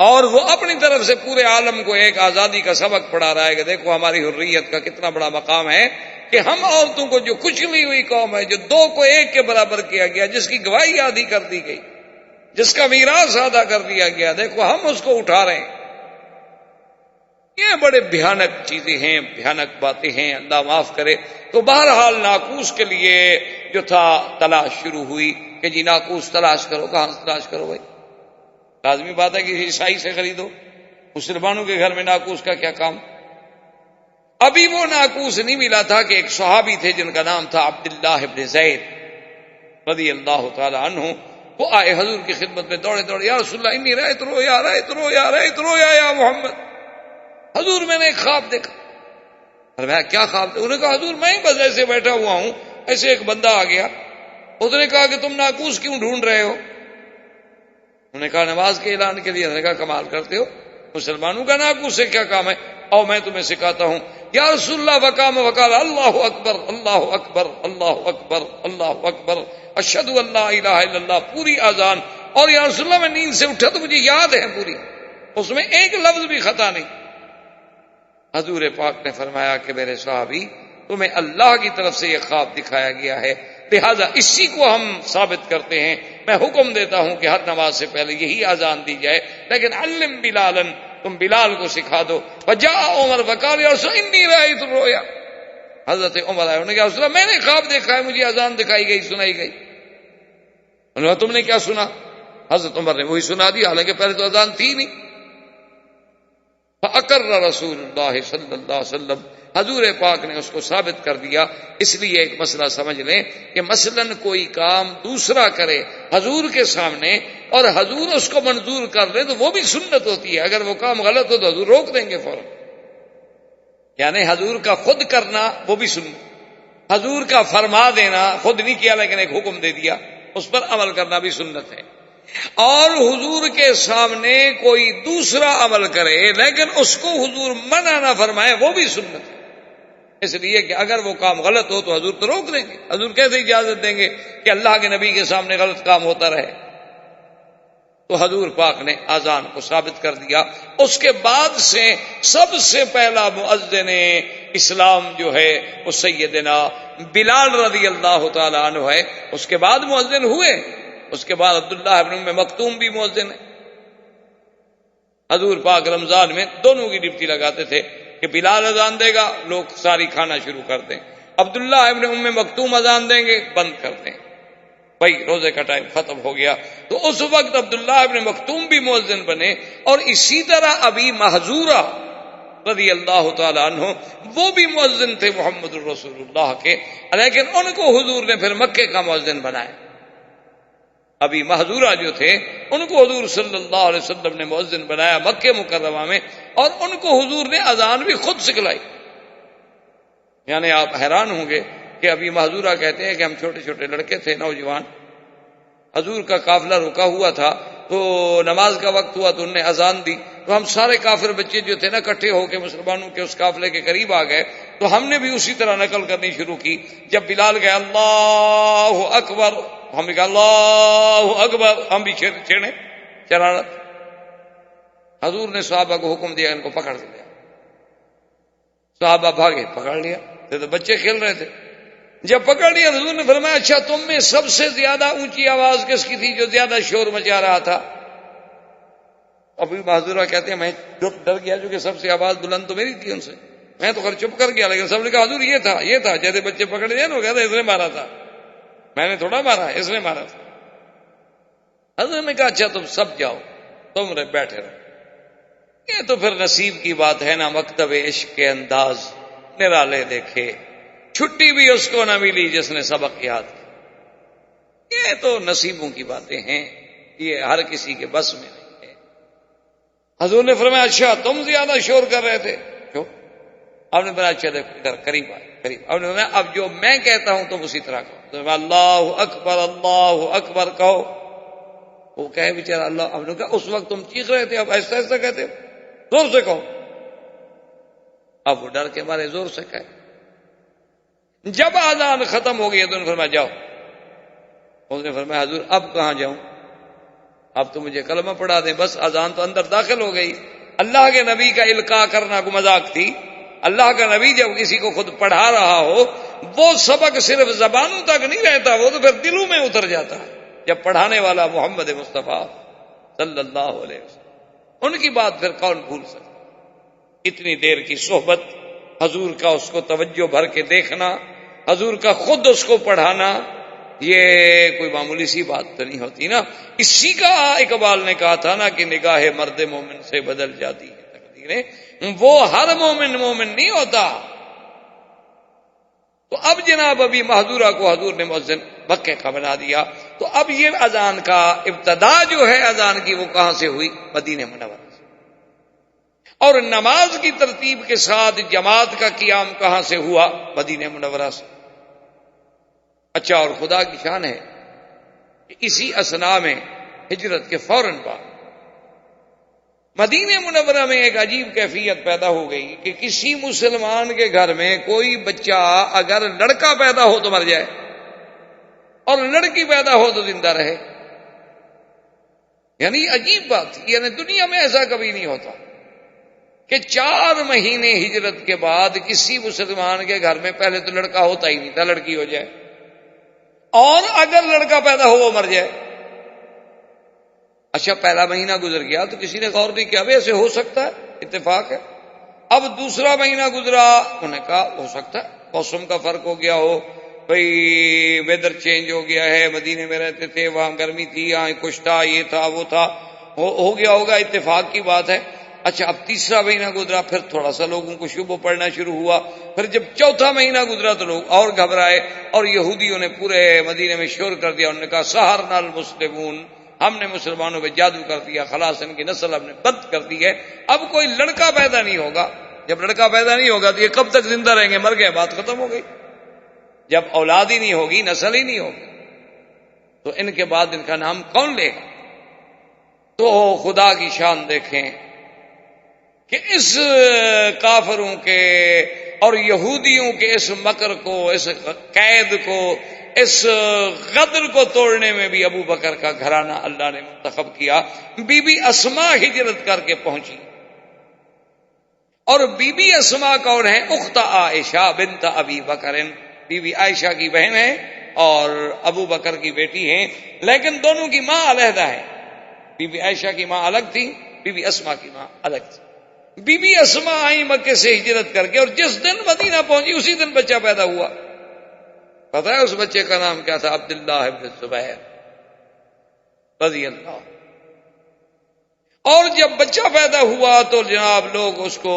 اور وہ اپنی طرف سے پورے عالم کو ایک آزادی کا سبق پڑھا رہا ہے کہ دیکھو ہماری حریت کا کتنا بڑا مقام ہے کہ ہم عورتوں کو جو کچلی ہوئی قوم ہے، جو 2 کو 1 کے برابر کیا گیا، جس کی گواہی آدھی کر دی گئی، جس کا میراث آدھا کر دیا گیا، دیکھو ہم اس کو اٹھا رہے ہیں. یہ بڑے بھیانک چیزیں ہیں، بھیانک باتیں ہیں، اللہ معاف کرے. تو بہرحال ناقوس کے لیے جو تھا تلاش شروع ہوئی کہ جی ناقوس تلاش کرو. کہاں سے تلاش کرو بھائی؟ لازمی بات ہے کہ عیسائی سے خریدو. مسلمانوں کے گھر میں ناقوس کا کیا کام؟ ابھی وہ ناقوس نہیں ملا تھا کہ ایک صحابی تھے جن کا نام تھا عبداللہ ابن زید رضی اللہ تعالی عنہ. وہ آئے حضور کی خدمت میں دوڑے دوڑے، یا رسول اللہ انی رأیت رؤیا رأیت رؤیا رأیت رؤیا یا محمد. حضور میں نے ایک خواب دیکھا. فرمایا کیا خواب دیکھا؟ انہوں نے کہا حضور میں بس ایسے بیٹھا ہوا ہوں، ایسے ایک بندہ آ گیا، اس نے کہا کہ تم ناقوس کیوں ڈھونڈ رہے ہو؟ انہوں نے کہا نماز کے اعلان کے لیے. انہوں نے کہا کمال کرتے ہو، مسلمانوں کا ناقوس سے کیا کام ہے؟ اور میں تمہیں سکھاتا ہوں. یا رسول اللہ وقام وقال اللہ اکبر اللہ اکبر اللہ اکبر اللہ اکبر اشہد ان لا الہ الا اللہ، پوری اذان. اور یا رسول اللہ میں نیند سے اٹھا تو مجھے یاد ہے پوری، اس میں ایک لفظ بھی خطا نہیں. حضور پاک نے فرمایا کہ میرے صحابی تمہیں اللہ کی طرف سے یہ خواب دکھایا گیا ہے، لہذا اسی کو ہم ثابت کرتے ہیں. میں حکم دیتا ہوں کہ ہر نماز سے پہلے یہی اذان دی جائے، لیکن علم بلالا، تم بلال کو سکھا دو. وجاء عمر وقال یا رسول انی رأیت الرؤیا. حضرت عمر آئے، انہوں نے کہا رسول اللہ میں نے خواب دیکھا ہے، مجھے اذان دکھائی گئی، سنائی گئی. انہوں نے کہا تم نے کیا سنا؟ حضرت عمر نے وہی سنا دی، حالانکہ پہلے تو اذان تھی نہیں. فأقر رسول اللہ صلی اللہ علیہ وسلم، حضور پاک نے اس کو ثابت کر دیا. اس لیے ایک مسئلہ سمجھ لیں کہ مثلا کوئی کام دوسرا کرے حضور کے سامنے اور حضور اس کو منظور کر لے تو وہ بھی سنت ہوتی ہے. اگر وہ کام غلط ہو تو حضور روک دیں گے فوراً. یعنی حضور کا خود کرنا وہ بھی سنت، حضور کا فرما دینا، خود نہیں کیا لیکن ایک حکم دے دیا، اس پر عمل کرنا بھی سنت ہے. اور حضور کے سامنے کوئی دوسرا عمل کرے لیکن اس کو حضور منع نہ فرمائے وہ بھی سنت ہے. اس لیے کہ اگر وہ کام غلط ہو تو حضور تو روک دیں گے. حضور کیسے اجازت دیں گے کہ اللہ کے نبی کے سامنے غلط کام ہوتا رہے؟ تو حضور پاک نے اذان کو ثابت کر دیا. اس کے بعد سے سب سے پہلا مؤذن اسلام جو ہے وہ سیدنا بلال رضی اللہ تعالی عنہ ہے. اس کے بعد مؤذن ہوئے، اس کے بعد عبداللہ ابن ام مکتوم بھی مؤذن ہے. حضور پاک رمضان میں دونوں کی ڈپٹی لگاتے تھے کہ بلال اذان دے گا لوگ ساری کھانا شروع کر دیں، عبداللہ ابن ام مکتوم اذان دیں گے بند کر دیں. بھائی روزے کا ٹائم ختم ہو گیا تو اس وقت عبداللہ ابن مکتوم بھی مؤذن بنے. اور اسی طرح ابی محذورہ رضی اللہ تعالی عنہ وہ بھی مؤذن تھے محمد الرسول اللہ کے، لیکن ان کو حضور نے پھر مکے کا مؤذن بنایا. ابھی محذورہ جو تھے ان کو حضور صلی اللہ علیہ وسلم نے مؤذن بنایا مکہ مکرمہ میں، اور ان کو حضور نے اذان بھی خود سکھلائی. یعنی آپ حیران ہوں گے کہ ابھی محذورہ کہتے ہیں کہ ہم چھوٹے چھوٹے لڑکے تھے نوجوان، حضور کا قافلہ رکا ہوا تھا تو نماز کا وقت ہوا تو انہوں نے اذان دی، تو ہم سارے کافر بچے جو تھے نا اکٹھے ہو کے مسلمانوں کے اس قافلے کے قریب آ گئے تو ہم نے بھی اسی طرح نقل کرنی شروع کی. جب بلال گئے اللہ اکبر، ہم نے کہا اللہ اکبر، ہم بھی چھیڑے شرارت. حضور نے صحابہ کو حکم دیا ان کو پکڑ لیا. صحابہ بھاگے، پکڑ لیا، تو بچے کھیل رہے تھے. جب پکڑ لیا حضور نے فرمایا اچھا تم میں سب سے زیادہ اونچی آواز کس کی تھی جو زیادہ شور مچا رہا تھا؟ ابھی معذورہ کہتے ہیں میں ڈر گیا جو کہ سب سے آواز بلند تو میری تھی ان سے، میں تو خیر چپ کر گیا، لیکن سب نے کہا حضور یہ تھا جیسے بچے پکڑ لیا نا، وہ کہتا اس نے مارا تھا، میں نے تھوڑا مارا، اس نے مارا تھا. حضور نے کہا اچھا تم سب جاؤ، تم بیٹھے رہو. یہ تو پھر نصیب کی بات ہے نا. مکتب عشق کے انداز نرالے دیکھے، چھٹی بھی اس کو نہ ملی جس نے سبق یاد کیا. یہ تو نصیبوں کی باتیں ہیں، یہ ہر کسی کے بس میں نہیں ہے. حضور نے فرمایا اچھا تم زیادہ شور کر رہے تھے، کیوں؟ آپ نے بولا اچھا دیکھو ادھر قریب آئے، قریب. آپ نے فرمایا اب جو میں کہتا ہوں تم اسی طرح کہو. اللہ اکبر کہو. وہ کہے بیچارہ اللہ. آپ نے کہا اس وقت تم چیخ رہے تھے، اب ایسا ایسا کہتے ہو، زور سے کہو. اب وہ ڈر کے مارے زور سے کہے. جب اذان ختم ہو گئی تو انہوں نے فرمایا جاؤ. اس نے فرمایا حضور اب کہاں جاؤں، اب تو مجھے کلمہ پڑھا دیں. بس اذان تو اندر داخل ہو گئی. اللہ کے نبی کا القاء کرنا کو مذاق تھی. اللہ کا نبی جب کسی کو خود پڑھا رہا ہو وہ سبق صرف زبانوں تک نہیں رہتا، وہ تو پھر دلوں میں اتر جاتا ہے. جب پڑھانے والا محمد مصطفیٰ صلی اللہ علیہ وسلم، ان کی بات پھر کون بھول سکتا. اتنی دیر کی صحبت، حضور کا اس کو توجہ بھر کے دیکھنا، حضور کا خود اس کو پڑھانا، یہ کوئی معمولی سی بات تو نہیں ہوتی نا. اسی کا اقبال نے کہا تھا نا کہ نگاہ مرد مومن سے بدل جاتی ہے تقدیریں. وہ ہر مومن مومن نہیں ہوتا. تو اب جناب ابھی محظورہ کو حضور نے مؤذن مکے کا بنا دیا. تو اب یہ اذان کا ابتدا جو ہے اذان کی وہ کہاں سے ہوئی؟ مدینہ منورہ سے. اور نماز کی ترتیب کے ساتھ جماعت کا قیام کہاں سے ہوا؟ مدینہ منورہ سے. اچھا، اور خدا کی شان ہے کہ اسی اثنا میں ہجرت کے فوراً بعد مدینہ منورہ میں ایک عجیب کیفیت پیدا ہو گئی کہ کسی مسلمان کے گھر میں کوئی بچہ اگر لڑکا پیدا ہو تو مر جائے اور لڑکی پیدا ہو تو زندہ رہے. یعنی عجیب بات تھی. یعنی دنیا میں ایسا کبھی نہیں ہوتا کہ 4 مہینے ہجرت کے بعد کسی مسلمان کے گھر میں پہلے تو لڑکا ہوتا ہی نہیں تھا، لڑکی ہو جائے، اور اگر لڑکا پیدا ہو وہ مر جائے. اچھا، پہلا مہینہ گزر گیا تو کسی نے غور نہیں کیا ایسے ہو سکتا ہے، اتفاق ہے. اب دوسرا مہینہ گزرا، انہوں نے کہا ہو سکتا ہے موسم کا فرق ہو گیا ہو، بھئی ویدر چینج ہو گیا ہے، مدینے میں رہتے تھے وہاں گرمی تھی، یہاں کچھ تھا، یہ تھا وہ تھا، ہو گیا ہوگا، اتفاق کی بات ہے. اچھا، اب تیسرا مہینہ گزرا، پھر تھوڑا سا لوگوں کو شبہ پڑنا شروع ہوا. پھر جب چوتھا مہینہ گزرا تو لوگ اور گھبرائے، اور یہودیوں نے پورے مدینے میں شور کر دیا. انہوں نے کہا سحرنا المسلمون، ہم نے مسلمانوں پہ جادو کر دیا، خلاص ان کی نسل ہم نے بند کر دی ہے. اب کوئی لڑکا پیدا نہیں ہوگا. جب لڑکا پیدا نہیں ہوگا تو یہ کب تک زندہ رہیں گے؟ مر گئے، بات ختم ہو گئی. جب اولاد ہی نہیں ہوگی، نسل ہی نہیں ہوگی، تو ان کے بعد ان کا نام کون لے گا؟ تو خدا کی شان دیکھیں کہ اس کافروں کے اور یہودیوں کے اس مکر کو، اس قید کو، اس غدر کو توڑنے میں بھی ابو بکر کا گھرانہ اللہ نے منتخب کیا. بی بی اسماء ہجرت کر کے پہنچی. اور بی بی اسماء کون ہے؟ اخت عائشہ بنت ابی بکر، بی بی عائشہ کی بہن ہے اور ابو بکر کی بیٹی ہیں، لیکن دونوں کی ماں علیحدہ ہے. بی بی عائشہ کی ماں الگ تھی، بی بی اسماء کی ماں الگ تھی. بی بی اسماء آئی مکے سے ہجرت کر کے، اور جس دن مدینہ پہنچی اسی دن بچہ پیدا ہوا. پتہ ہے اس بچے کا نام کیا تھا؟ عبداللہ ابن زبیر رضی اللہ. اور جب بچہ پیدا ہوا تو جناب لوگ اس کو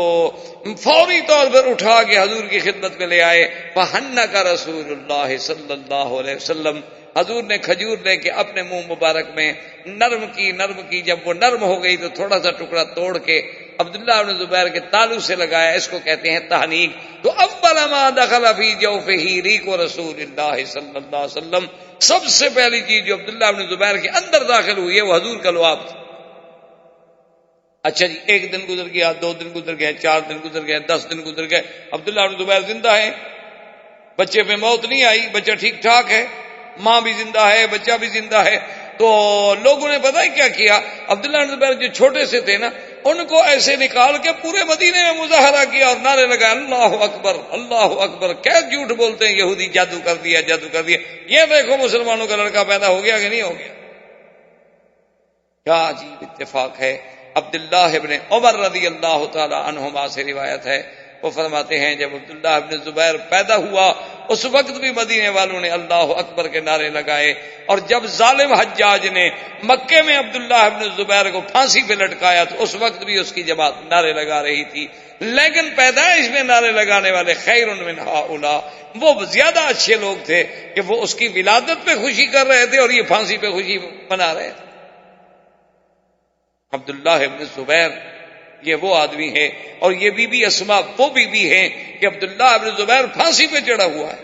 فوری طور پر اٹھا کے حضور کی خدمت میں لے آئے. فحنک رسول اللہ صلی اللہ علیہ وسلم، حضور نے کھجور لے کے اپنے منہ مبارک میں نرم کی. جب وہ نرم ہو گئی تو تھوڑا سا ٹکڑا توڑ کے عبداللہ بن زبیر کے تالو سے لگایا. اس کو کہتے ہیں تحنیک. تو اول ما دخل فی جوفہ ریق رسول اللہ صلی اللہ علیہ وسلم، سب سے پہلی چیز جو عبداللہ بن زبیر کے اندر داخل ہوئی ہے وہ حضور کا لعاب تھا. اچھا جی، 1 دن گزر گیا، 2 دن گزر گئے، 4 دن گزر گئے، 10 دن گزر گئے. عبداللہ بن زبیر زندہ ہے، بچے پہ موت نہیں آئی، بچہ ٹھیک ٹھاک ہے، ماں بھی زندہ ہے، بچہ بھی زندہ ہے. تو لوگوں نے پتہ ہی کیا کیا؟ عبداللہ بن زبیر جو چھوٹے سے تھے نا، ان کو ایسے نکال کے پورے مدینے میں مظاہرہ کیا اور نعرے لگائے اللہ اکبر اللہ اکبر. کیا جھوٹ بولتے ہیں یہودی، جادو کر دیا، جادو کر دیا. یہ دیکھو مسلمانوں کا لڑکا پیدا ہو گیا کہ نہیں ہو گیا. کیا عجیب اتفاق ہے. عبداللہ ابن عمر رضی اللہ تعالی عنہما سے روایت ہے، وہ فرماتے ہیں جب عبداللہ ابن زبیر پیدا ہوا اس وقت بھی مدینے والوں نے اللہ اکبر کے نعرے لگائے. اور جب ظالم حجاج نے مکے میں عبداللہ ابن زبیر کو پھانسی پہ لٹکایا تو اس وقت بھی اس کی جماعت نعرے لگا رہی تھی. لیکن پیدائش میں نعرے لگانے والے خیر من ہؤلاء، وہ زیادہ اچھے لوگ تھے کہ وہ اس کی ولادت پہ خوشی کر رہے تھے اور یہ پھانسی پہ خوشی منا رہے تھے. عبداللہ ابن زبیر یہ وہ آدمی ہے، اور یہ بی بی اسماء وہ بی بی ہیں کہ عبداللہ ابن زبیر پھانسی پہ چڑھا ہوا ہے.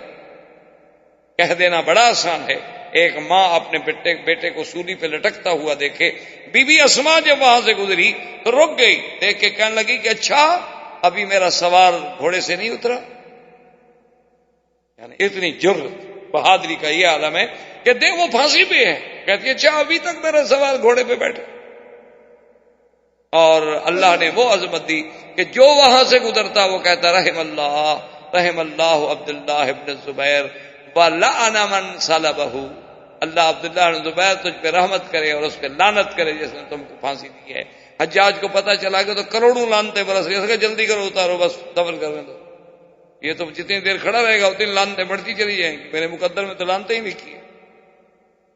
کہہ دینا بڑا آسان ہے. ایک ماں اپنے بیٹے کو سولی پہ لٹکتا ہوا دیکھے. بی بی اسماء جب وہاں سے گزری تو رک گئی، دیکھ کے کہنے لگی کہ اچھا ابھی میرا سوار گھوڑے سے نہیں اترا. یعنی اتنی جرت بہادری کا یہ عالم ہے کہ دیکھ وہ پھانسی پہ ہے، کہتی ہے اچھا ابھی تک میرا سوال گھوڑے پہ بیٹھے، اور اللہ نے وہ عظمت دی کہ جو وہاں سے گزرتا وہ کہتا رحم اللہ عبداللہ ابن الزبیر وَلَعَنَ مَنْ صَلَبَهُ، اللہ عبداللہ ابن زبیر تجھ پہ رحمت کرے اور اس پہ لعنت کرے جس نے تم کو پھانسی دی ہے۔ حجاج کو پتہ چلا کہ تو کروڑوں لعنتیں برس گئی، اس کا جلدی کرو اتارو بس دفن کرنے دو، یہ تو جتنی دیر کھڑا رہے گا اتنی لعنتیں بڑھتی چلی جائیں گی، میرے مقدر میں تو لعنتیں ہی لکھی ہیں۔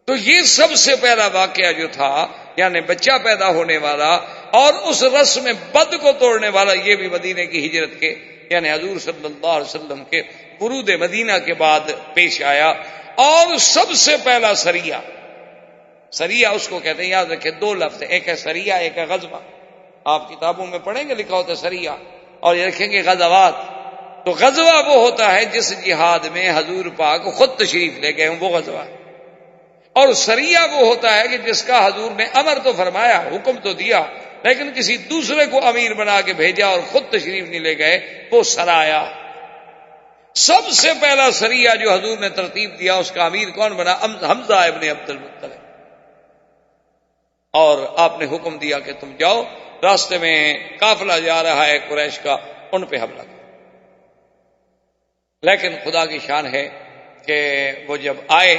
تو یہ سب سے پہلا واقعہ جو تھا یعنی بچہ پیدا ہونے والا اور اس رسم بد کو توڑنے والا، یہ بھی مدینے کی ہجرت کے یعنی حضور صلی اللہ علیہ وسلم کے ورود مدینہ کے بعد پیش آیا۔ اور سب سے پہلا سریہ اس کو کہتے ہیں، یاد رکھیں دو لفظ ہیں، ایک ہے سریہ ایک ہے غزوہ، آپ کتابوں میں پڑھیں گے لکھا ہوتا ہے سریہ، اور یہ رکھیں گے غزوات۔ تو غزوہ وہ ہوتا ہے جس جہاد میں حضور پاک خود تشریف لے گئے ہوں، وہ غزوہ ہے، اور سریہ وہ ہوتا ہے کہ جس کا حضور نے امر تو فرمایا، حکم تو دیا، لیکن کسی دوسرے کو امیر بنا کے بھیجا اور خود تشریف نہیں لے گئے، وہ سرایا۔ سب سے پہلا سریہ جو حضور نے ترتیب دیا اس کا امیر کون بنا؟ حمزہ ابن عبد المطلب، اور آپ نے حکم دیا کہ تم جاؤ، راستے میں قافلہ جا رہا ہے قریش کا، ان پہ حملہ کرو۔ لیکن خدا کی شان ہے کہ وہ جب آئے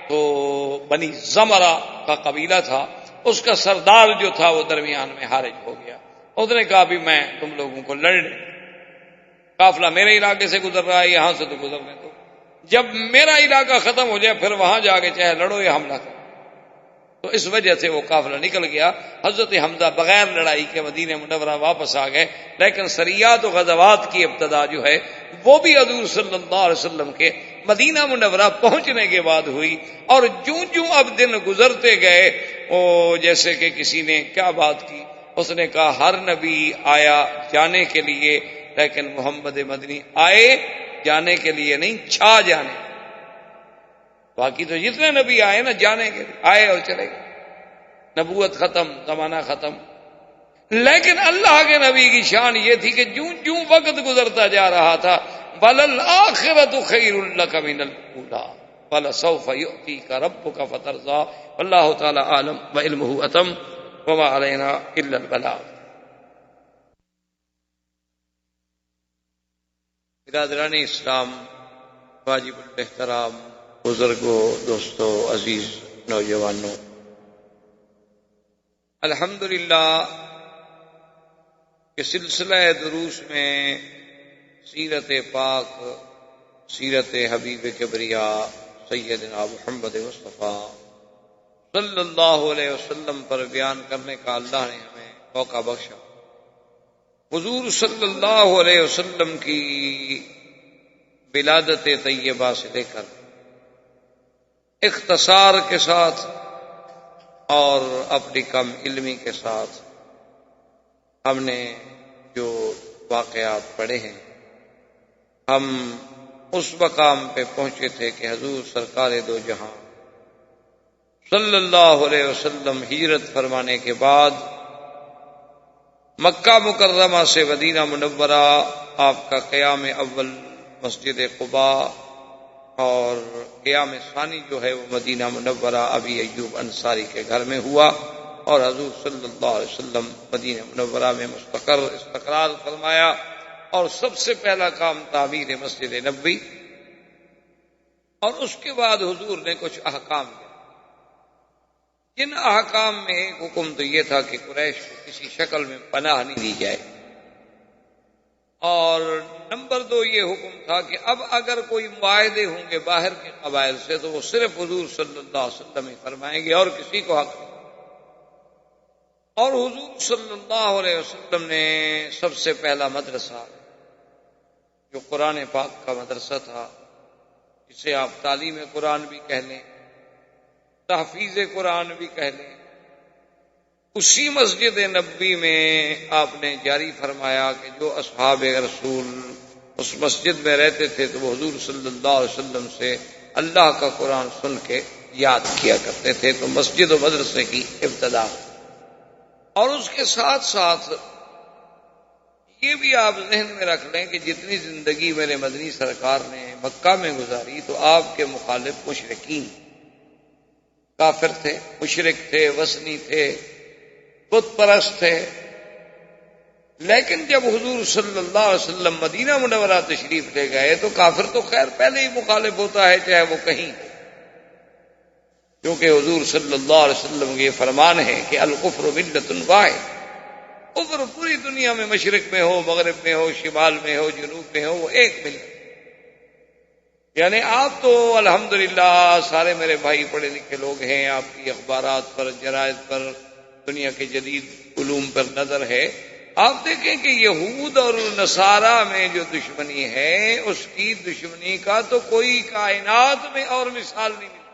تو بنی زمرہ کا قبیلہ تھا، اس کا سردار جو تھا وہ درمیان میں حارج ہو گیا، اس نے کہا بھی میں تم لوگوں کو لڑنے، قافلہ میرے علاقے سے گزر رہا ہے، یہاں سے تو گزرنے دو، جب میرا علاقہ ختم ہو جائے پھر وہاں جا کے چاہے لڑو یا حملہ کرو۔ تو اس وجہ سے وہ قافلہ نکل گیا، حضرت حمزہ بغیر لڑائی کے مدینہ منورہ واپس آ گئے۔ لیکن سریات و غزوات کی ابتدا جو ہے وہ بھی حضور صلی اللہ علیہ وسلم کے مدینہ منورہ پہنچنے کے بعد ہوئی، اور جوں اب دن گزرتے گئے، وہ جیسے کہ کسی نے کیا بات کی، اس نے کہا ہر نبی آیا جانے کے لیے، لیکن محمد مدنی آئے جانے کے لیے نہیں، چھا جانے۔ باقی تو جتنے نبی آئے نا جانے کے لیے آئے اور چلے گئے، نبوت ختم، زمانہ ختم۔ لیکن اللہ کے نبی کی شان یہ تھی کہ جوں وقت گزرتا جا رہا تھا، وَلَلْآخِرَةُ خَيْرٌ لَكَ مِنَ الْأُولَىٰ وَلَسَوْفَ يُؤْتِيكَ رَبُّكَ فَتَرْضَىٰ وَاللَّهُ تَعَالَىٰ عَالِمٌ وَعِلْمُهُ أَتَمُّ وَمَا عَلَيْنَا إِلَّا الْبَلَاغُ۔ برادران اسلام، واجب الاحترام بزرگوں، دوستوں، عزیز نوجوانوں، الحمدللہ کہ سلسلہ دروس میں سیرت پاک، سیرت حبیب کبریاء سیدنا محمد مصطفیٰ صلی اللہ علیہ وسلم پر بیان کرنے کا اللہ نے ہمیں موقع بخشا۔ حضور صلی اللہ علیہ وسلم کی ولادت طیبہ سے لے کر اختصار کے ساتھ اور اپنی کم علمی کے ساتھ ہم نے جو واقعات پڑھے ہیں، ہم اس مقام پہ پہنچے تھے کہ حضور سرکار دو جہاں صلی اللہ علیہ وسلم ہجرت فرمانے کے بعد مکہ مکرمہ سے مدینہ منورہ آپ کا قیام اول مسجد قباء اور قیام ثانی جو ہے وہ مدینہ منورہ ابی ایوب انصاری کے گھر میں ہوا، اور حضور صلی اللہ علیہ وسلم مدینہ منورہ میں مستقر استقرار فرمایا، اور سب سے پہلا کام تعمیر مسجد نبوی، اور اس کے بعد حضور نے کچھ احکام دیا۔ جن احکام میں ایک حکم تو یہ تھا کہ قریش کو کسی شکل میں پناہ نہیں دی جائے، اور نمبر 2 یہ حکم تھا کہ اب اگر کوئی معاہدے ہوں گے باہر کے قبائل سے تو وہ صرف حضور صلی اللہ علیہ وسلم ہی فرمائیں گے اور کسی کو حق نہیں۔ اور حضور صلی اللہ علیہ وسلم نے سب سے پہلا مدرسہ جو قرآن پاک کا مدرسہ تھا، جسے آپ تعلیم قرآن بھی کہہ لیں، تحفیظ قرآن بھی کہہ لیں، اسی مسجد نبوی میں آپ نے جاری فرمایا کہ جو اصحاب رسول اس مسجد میں رہتے تھے تو وہ حضور صلی اللہ علیہ وسلم سے اللہ کا قرآن سن کے یاد کیا کرتے تھے۔ تو مسجد و مدرسے کی ابتدا، اور اس کے ساتھ ساتھ یہ بھی آپ ذہن میں رکھ لیں کہ جتنی زندگی میرے مدنی سرکار نے مکہ میں گزاری تو آپ کے مخالف مشرکین کافر تھے، مشرک تھے، وثنی تھے، بت پرست تھے، لیکن جب حضور صلی اللہ علیہ وسلم مدینہ منورہ تشریف لے گئے تو کافر تو خیر پہلے ہی مخالف ہوتا ہے چاہے وہ کہیں، کیونکہ حضور صلی اللہ علیہ وسلم کے یہ فرمان ہے کہ الکفر ملت واحد، کفر پوری دنیا میں مشرق میں ہو، مغرب میں ہو، شمال میں ہو، جنوب میں ہو، وہ ایک ملت۔ یعنی آپ تو الحمدللہ سارے میرے بھائی پڑھے لکھے لوگ ہیں، آپ کی اخبارات پر، جرائد پر، دنیا کے جدید علوم پر نظر ہے، آپ دیکھیں کہ یہود اور نصارہ میں جو دشمنی ہے اس کی دشمنی کا تو کوئی کائنات میں اور مثال نہیں ملی۔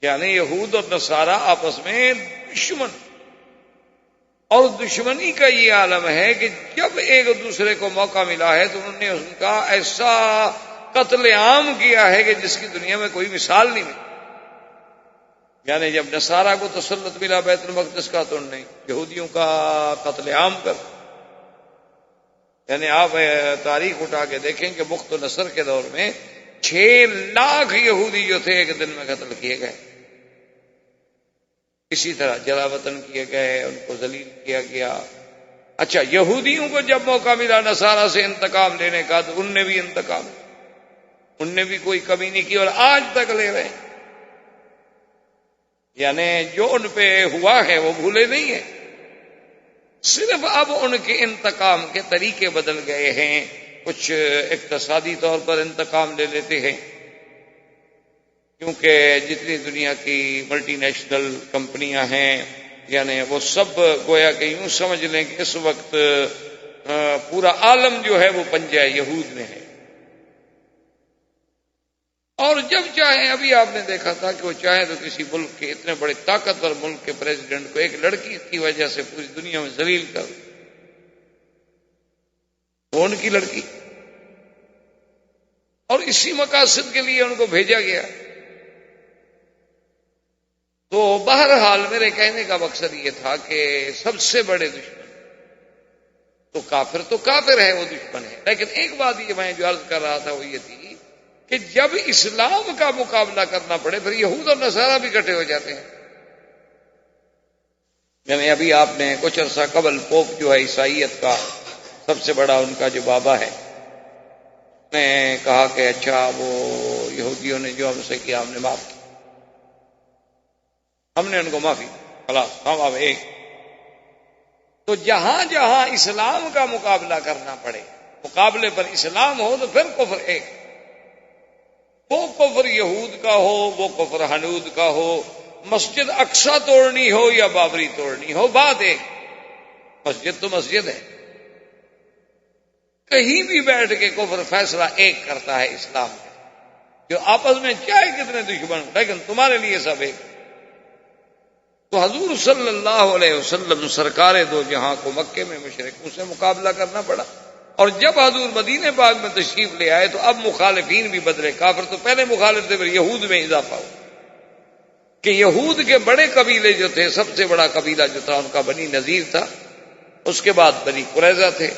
یعنی یہود اور نصارہ آپس میں دشمن، اور دشمنی کا یہ عالم ہے کہ جب ایک دوسرے کو موقع ملا ہے تو انہوں نے ان کا ایسا قتل عام کیا ہے کہ جس کی دنیا میں کوئی مثال نہیں ملی۔ یعنی جب نصارہ کو تسلط ملا بیت المقدس کا تو انہوں نے یہودیوں کا قتل عام کر، یعنی آپ تاریخ اٹھا کے دیکھیں کہ بخت و نصر کے دور میں 6 لاکھ یہودی جو تھے ایک دن میں قتل کیے گئے، اسی طرح جلا وطن کیے گئے، ان کو ذلیل کیا گیا۔ اچھا، یہودیوں کو جب موقع ملا نصارہ سے انتقام لینے کا تو ان نے بھی انتقام، ان نے بھی کوئی کمی نہیں کی اور آج تک لے رہے ہیں۔ یعنی جو ان پہ ہوا ہے وہ بھولے نہیں ہیں، صرف اب ان کے انتقام کے طریقے بدل گئے ہیں، کچھ اقتصادی طور پر انتقام لے لیتے ہیں، کیونکہ جتنی دنیا کی ملٹی نیشنل کمپنیاں ہیں یعنی وہ سب گویا کہ یوں سمجھ لیں کہ اس وقت پورا عالم جو ہے وہ پنجہ یہود میں ہے، اور جب چاہیں، ابھی آپ نے دیکھا تھا کہ وہ چاہیں تو کسی ملک کے اتنے بڑے طاقتور ملک کے پریزیڈنٹ کو ایک لڑکی کی وجہ سے پوری دنیا میں ذلیل کر، وہ ان کی لڑکی، اور اسی مقاصد کے لیے ان کو بھیجا گیا۔ تو بہرحال میرے کہنے کا مقصد یہ تھا کہ سب سے بڑے دشمن تو کافر ہے، وہ دشمن ہے، لیکن ایک بات یہ میں جو عرض کر رہا تھا وہ یہ تھی کہ جب اسلام کا مقابلہ کرنا پڑے پھر یہود اور نصارہ بھی اکٹھے ہو جاتے ہیں۔ یعنی ابھی آپ نے کچھ عرصہ قبل پوپ جو ہے عیسائیت کا سب سے بڑا ان کا جو بابا ہے نے کہا کہ اچھا وہ یہودیوں نے جو ہم سے کیا ہم نے معاف کیا، ہم نے ان کو معافی خلاص، ہم اب ایک۔ تو جہاں جہاں اسلام کا مقابلہ کرنا پڑے، مقابلے پر اسلام ہو تو پھر کفر ایک، وہ کفر یہود کا ہو، وہ کفر حنود کا ہو، مسجد اقصی توڑنی ہو یا بابری توڑنی ہو، بات ایک، مسجد تو مسجد ہے، کہیں بھی بیٹھ کے کفر فیصلہ ایک کرتا ہے اسلام کا، جو آپس میں چاہے کتنے دشمن ہوں لیکن تمہارے لیے سب ایک۔ تو حضور صلی اللہ علیہ وسلم سرکار دو جہاں کو مکے میں مشرکوں سے مقابلہ کرنا پڑا، اور جب حضور مدینہ پاک میں تشریف لے آئے تو اب مخالفین بھی بدلے، کافر تو پہلے مخالف تھے، پھر یہود میں اضافہ ہوا کہ یہود کے بڑے قبیلے جو تھے، سب سے بڑا قبیلہ جو تھا ان کا بنی نذیر تھا، اس کے بعد بنی قریظہ تھے،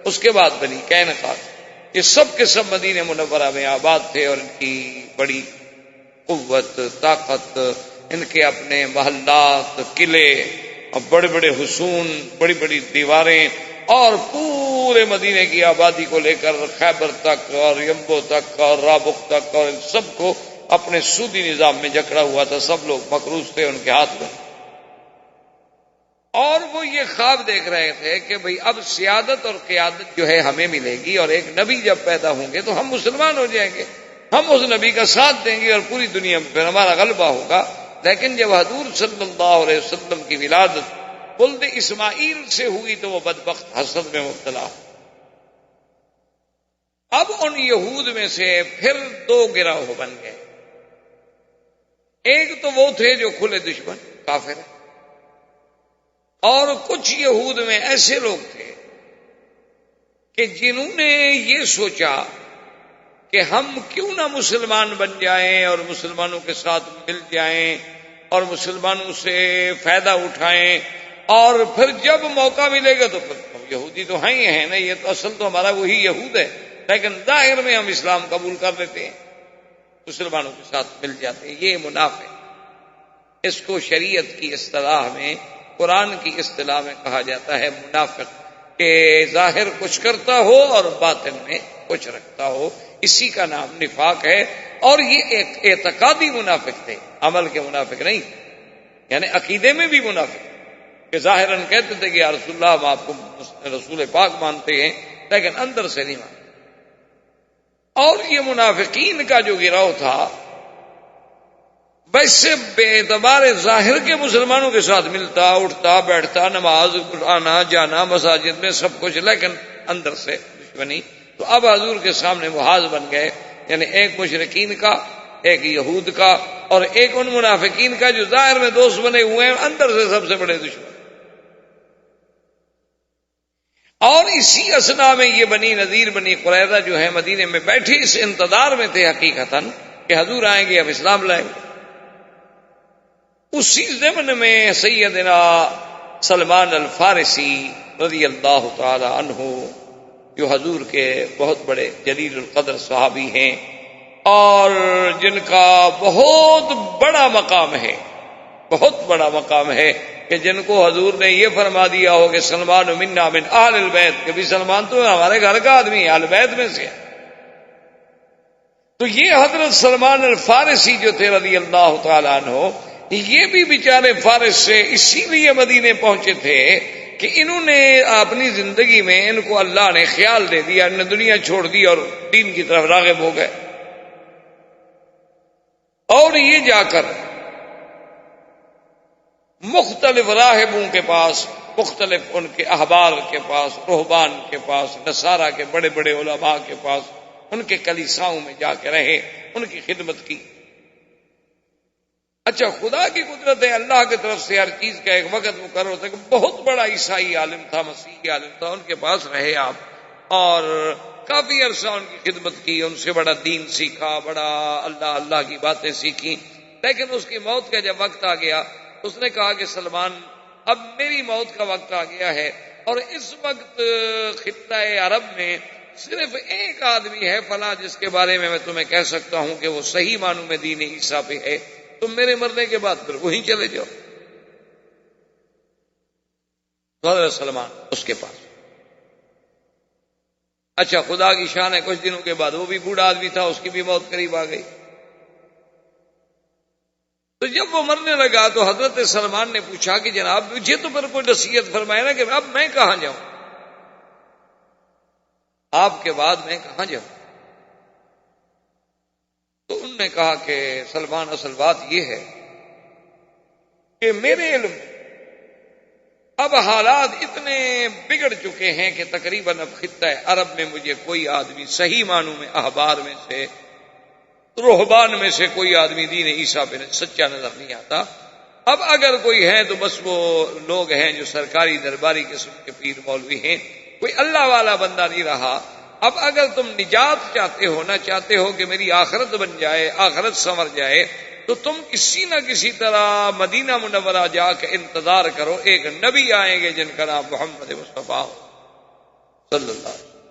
اس کے بعد بنی قینقاع تھے، یہ سب کے سب مدینہ منورہ میں آباد تھے، اور ان کی بڑی قوت، طاقت، ان کے اپنے محلات، قلعے اور بڑے بڑے حصون، بڑی بڑی دیواریں، اور پورے مدینے کی آبادی کو لے کر خیبر تک اور یمبو تک اور رابق تک، اور ان سب کو اپنے سودی نظام میں جکڑا ہوا تھا، سب لوگ مقروض تھے ان کے ہاتھ میں، اور وہ یہ خواب دیکھ رہے تھے کہ بھئی اب سیادت اور قیادت جو ہے ہمیں ملے گی، اور ایک نبی جب پیدا ہوں گے تو ہم مسلمان ہو جائیں گے، ہم اس نبی کا ساتھ دیں گے اور پوری دنیا میں پھر ہمارا غلبہ ہوگا۔ لیکن جب حضور صلی اللہ علیہ وسلم کی ولادت ولد اسماعیل سے ہوئی تو وہ بدبخت حسد میں مبتلا، اب ان یہود میں سے پھر دو گروہ بن گئے، ایک تو وہ تھے جو کھلے دشمن کافر، اور کچھ یہود میں ایسے لوگ تھے کہ جنہوں نے یہ سوچا کہ ہم کیوں نہ مسلمان بن جائیں اور مسلمانوں کے ساتھ مل جائیں اور مسلمانوں سے فائدہ اٹھائیں، اور پھر جب موقع ملے گا تو پھر یہودی تو ہیں ہی ہیں نا، یہ تو اصل تو ہمارا وہی یہود ہے، لیکن ظاہر میں ہم اسلام قبول کر لیتے ہیں، مسلمانوں کے ساتھ مل جاتے ہیں، یہ منافق۔ اس کو شریعت کی اصطلاح میں، قرآن کی اصطلاح میں کہا جاتا ہے منافق، کہ ظاہر کچھ کرتا ہو اور باطن میں کچھ رکھتا ہو، اسی کا نام نفاق ہے۔ اور یہ ایک اعتقادی منافق تھے، عمل کے منافق نہیں، یعنی عقیدے میں بھی منافق، کہ ظاہراً کہتے تھے کہ یا رسول اللہ ہم آپ کو رسول پاک مانتے ہیں، لیکن اندر سے نہیں مانتے۔ اور یہ منافقین کا جو گروہ تھا، ویسے بے اعتبار ظاہر کے مسلمانوں کے ساتھ ملتا اٹھتا بیٹھتا، نماز آنا جانا مساجد میں سب کچھ، لیکن اندر سے دشمنی۔ تو اب حضور کے سامنے محاذ بن گئے، یعنی ایک مشرکین کا، ایک یہود کا، اور ایک ان منافقین کا جو ظاہر میں دوست بنے ہوئے ہیں، اندر سے سب سے بڑے دشمن۔ اور اسی اسنا میں یہ بنی نذیر بنی قریظہ جو ہے مدینے میں بیٹھے اس انتظار میں تھے حقیقتاً کہ حضور آئیں گے، اب اسلام لائیں گے۔ اسی ضمن میں سیدنا سلمان الفارسی رضی اللہ تعالی عنہ، جو حضور کے بہت بڑے جلیل القدر صحابی ہیں اور جن کا بہت بڑا مقام ہے، بہت بڑا مقام ہے، کہ جن کو حضور نے یہ فرما دیا ہو کہ سلمان منا من اہل البیت، کہ بھی سلمان تو ہمارے گھر کا آدمی ہے، اہل بیت میں سے ہے۔ تو یہ حضرت سلمان الفارسی جو تھے رضی اللہ تعالی عنہ، یہ بھی بیچارے فارس سے اسی لیے مدینے پہنچے تھے کہ انہوں نے اپنی زندگی میں، ان کو اللہ نے خیال دے دیا، انہوں نے دنیا چھوڑ دی اور دین کی طرف راغب ہو گئے، اور یہ جا کر مختلف راہبوں کے پاس، مختلف ان کے احبار کے پاس، رہبان کے پاس، نصارہ کے بڑے بڑے علماء کے پاس، ان کے کلیساؤں میں جا کے رہے، ان کی خدمت کی۔ اچھا، خدا کی قدرت ہے، اللہ کی طرف سے ہر چیز کا ایک وقت مقرر ہوتا ہے کہ بہت بڑا عیسائی عالم تھا، مسیحی عالم تھا، ان کے پاس رہے آپ اور کافی عرصہ ان کی خدمت کی، ان سے بڑا دین سیکھا، بڑا اللہ کی باتیں سیکھی۔ لیکن اس کی موت کا جب وقت آ گیا، اس نے کہا کہ سلمان، اب میری موت کا وقت آ گیا ہے، اور اس وقت خطہ عرب میں صرف ایک آدمی ہے فلاں، جس کے بارے میں تمہیں کہہ سکتا ہوں کہ وہ صحیح معنوں میں دین عیسیٰ پہ ہے، تم میرے مرنے کے بعد پھر وہیں چلے جاؤ۔ حضرت سلمان اس کے پاس۔ اچھا، خدا کی شان ہے، کچھ دنوں کے بعد وہ بھی بوڑھا آدمی تھا، اس کی بھی موت قریب آ گئی۔ تو جب وہ مرنے لگا تو حضرت سلمان نے پوچھا کہ جناب مجھے تو پھر کوئی نصیحت فرمائے نا کہ اب میں کہاں جاؤں، آپ کے بعد میں کہاں جاؤں؟ تو انہوں نے کہا کہ سلمان، اصل بات یہ ہے کہ میرے علم اب حالات اتنے بگڑ چکے ہیں کہ تقریباً اب خطہ عرب میں مجھے کوئی آدمی صحیح معنوں میں احبار میں سے، رہبان میں سے کوئی آدمی دین عیسیٰ پہ سچا نظر نہیں آتا۔ اب اگر کوئی ہے تو بس وہ لوگ ہیں جو سرکاری درباری قسم کے پیر مولوی ہیں، کوئی اللہ والا بندہ نہیں رہا۔ اب اگر تم نجات چاہتے ہو، نہ چاہتے ہو کہ میری آخرت بن جائے، آخرت سنور جائے، تو تم کسی نہ کسی طرح مدینہ منورہ جا کے انتظار کرو، ایک نبی آئیں گے جن کا نام محمد مصطفیٰ صلی اللہ علیہ وسلم،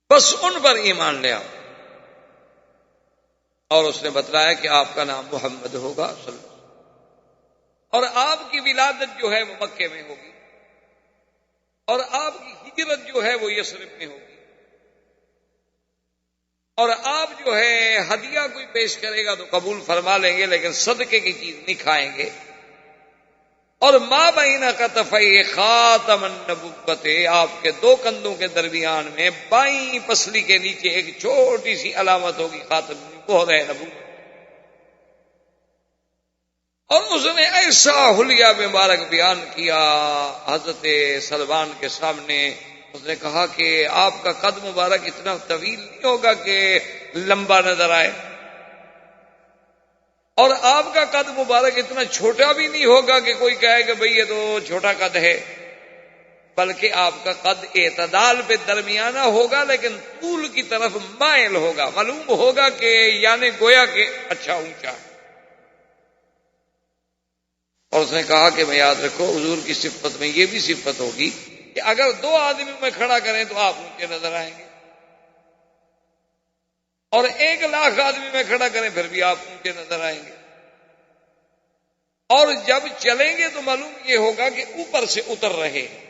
بس ان پر ایمان لے آؤ۔ اور اس نے بتلایا کہ آپ کا نام محمد ہوگا صلی اللہ علیہ وسلم، اور آپ کی ولادت جو ہے وہ مکے میں ہوگی، اور آپ کی ہجرت جو ہے وہ یثرب میں ہوگی، اور آپ جو ہے ہدیہ کوئی پیش کرے گا تو قبول فرما لیں گے، لیکن صدقے کی چیز نہیں کھائیں گے، اور ما بین کتفی خاتم النبوت، آپ کے دو کندھوں کے درمیان میں بائیں پسلی کے نیچے ایک چھوٹی سی علامت ہوگی، خاتم وہ ہے نبوت۔ اور اس نے ایسا حلیہ مبارک بیان کیا حضرت سلمان کے سامنے، اس نے کہا کہ آپ کا قد مبارک اتنا طویل نہیں ہوگا کہ لمبا نظر آئے، اور آپ کا قد مبارک اتنا چھوٹا بھی نہیں ہوگا کہ کوئی کہے کہ بھئی یہ تو چھوٹا قد ہے، بلکہ آپ کا قد اعتدال پہ درمیانہ ہوگا، لیکن طول کی طرف مائل ہوگا، معلوم ہوگا کہ یعنی گویا کہ اچھا اونچا۔ اور اس نے کہا کہ میں یاد رکھو حضور کی صفت میں یہ بھی صفت ہوگی کہ اگر 2 آدمیوں میں کھڑا کریں تو آپ اونچے نظر آئیں گے، اور 1,00,000 آدمی میں کھڑا کریں پھر بھی آپ اونچے نظر آئیں گے، اور جب چلیں گے تو معلوم یہ ہوگا کہ اوپر سے اتر رہے ہیں،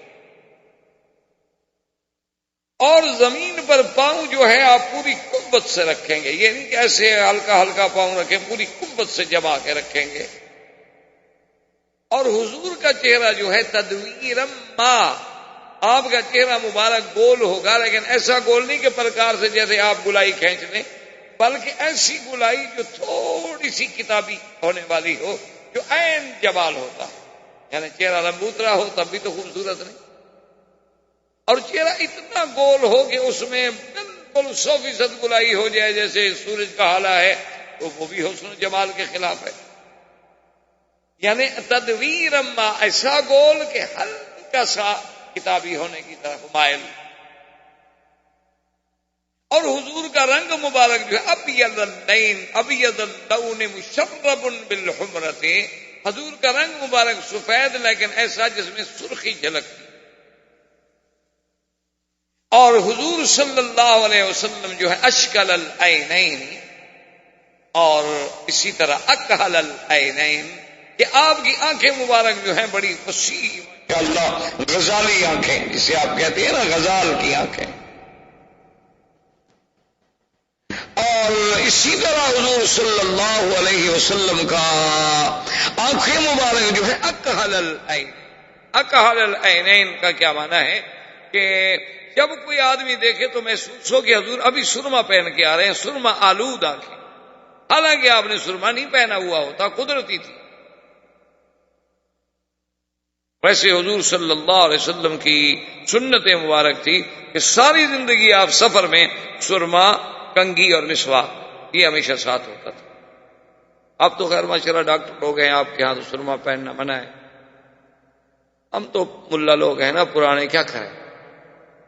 اور زمین پر پاؤں جو ہے آپ پوری قوت سے رکھیں گے، یہ نہیں کہ ایسے ہلکا ہلکا پاؤں رکھیں، پوری قوت سے جما کے رکھیں گے، اور حضور کا چہرہ جو ہے تدویرم ما، آپ کا چہرہ مبارک گول ہوگا، لیکن ایسا گول نہیں کہ پرکار سے جیسے آپ گلائی کھینچ لیں، بلکہ ایسی گلائی جو تھوڑی سی کتابی ہونے والی ہو، جو عین جمال ہوتا، یعنی چہرہ لمبوترا ہو تب بھی تو خوبصورت نہیں، اور چہرہ اتنا گول ہو کہ اس میں بالکل 100% گلائی ہو جائے جیسے سورج کا حالہ ہے، تو وہ بھی حسن و جمال کے خلاف ہے، یعنی تدویر اما، ایسا گول کہ ہلکا سا کتابی ہونے کی طرف مائل، اور حضور کا رنگ مبارک جو ہے ابیض اللین، ابیض اللون مشرب بالحمرۃ، حضور کا رنگ مبارک سفید لیکن ایسا جس میں سرخی جھلکتی، اور حضور صلی اللہ علیہ وسلم جو ہے اشکل العینین، اور اسی طرح اکحل العینین، کہ آپ کی آنکھیں مبارک جو ہیں بڑی وسیع، اللہ غزالی آنکھیں جسے آپ کہتے ہیں نا، غزال کی آنکھیں، اور اسی طرح حضور صلی اللہ علیہ وسلم کا آنکھیں مبارک جو ہے اکحل العین، اکحل العینین کا کیا معنی ہے کہ جب کوئی آدمی دیکھے تو محسوس ہو کہ حضور ابھی سرما پہن کے آ رہے ہیں، سرما آلود آنکھیں، حالانکہ آپ نے سرما نہیں پہنا ہوا ہوتا، قدرتی تھی۔ ویسے حضور صلی اللہ علیہ وسلم کی سنت مبارک تھی کہ ساری زندگی آپ سفر میں سرما، کنگھی اور مسواک یہ ہمیشہ ساتھ ہوتا تھا۔ اب تو خیر ماشاءاللہ ڈاکٹر لوگ ہیں آپ کے ہاں، تو سرما پہننا منع ہے، ہم تو ملا لوگ ہیں نا پرانے، کیا کریں،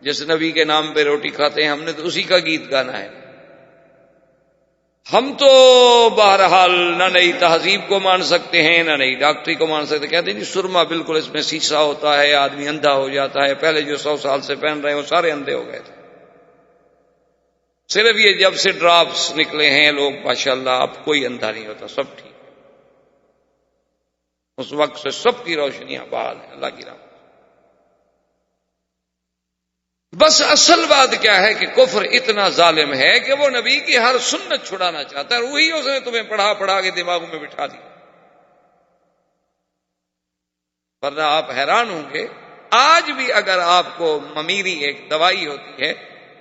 جس نبی کے نام پہ روٹی کھاتے ہیں ہم نے تو اسی کا گیت گانا ہے، ہم تو بہرحال نہ نئی تہذیب کو مان سکتے ہیں نہ نئی ڈاکٹری کو مان سکتے، کہتے ہیں جی سرما بالکل اس میں سیسا ہوتا ہے، آدمی اندھا ہو جاتا ہے، پہلے جو 100 سال سے پہن رہے ہیں وہ سارے اندھے ہو گئے تھے، صرف یہ جب سے ڈراپس نکلے ہیں لوگ ماشاءاللہ اب کوئی اندھا نہیں ہوتا، سب ٹھیک ہے، اس وقت سے سب کی روشنیاں بحال ہیں اللہ کی رحمت۔ بس اصل بات کیا ہے کہ کفر اتنا ظالم ہے کہ وہ نبی کی ہر سنت چھڑانا چاہتا ہے، وہی اس نے تمہیں پڑھا کے دماغوں میں بٹھا دیا، ورنہ آپ حیران ہوں گے، آج بھی اگر آپ کو ممیری ایک دوائی ہوتی ہے،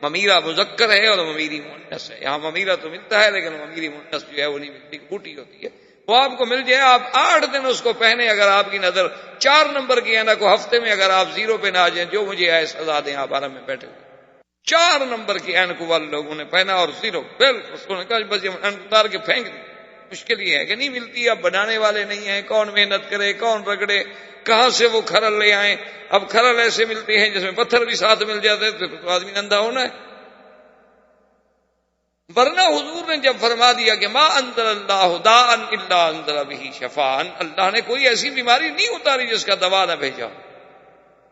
ممیرہ مذکر ہے اور ممیری مؤنث ہے، یہاں ممیرہ تو ملتا ہے لیکن ممیری مؤنث جو ہے وہ نہیں ملتی، بوٹی ہوتی ہے، وہ آپ کو مل جائے، آپ 8 دن اس کو پہنے، اگر آپ کی نظر 4 نمبر کی ہے نا، کو ہفتے میں اگر آپ 0 پہ نہ آ جائیں، جو مجھے آئے سزا دیں، آپ آرام میں بیٹھے ہوئے، 4 نمبر کی اینک والے لوگوں نے پہنا اور 0 بالکل، اس نے کہا بس یہ اینک اتار کے پھینک دی، مشکل یہ ہے کہ نہیں ملتی، اب بنانے والے نہیں ہیں، کون محنت کرے، کون رگڑے، کہاں سے وہ کھرل لے آئیں، اب کھرل ایسے ملتے ہیں جس میں پتھر بھی ساتھ مل جاتے ہیں، تو آدمی نندا ہونا ہے، ورنہ حضور نے جب فرما دیا کہ ما انزل اللہ داء الا انزل به شفاء، اللہ نے کوئی ایسی بیماری نہیں اتاری جس کا دوا نہ بھیجا،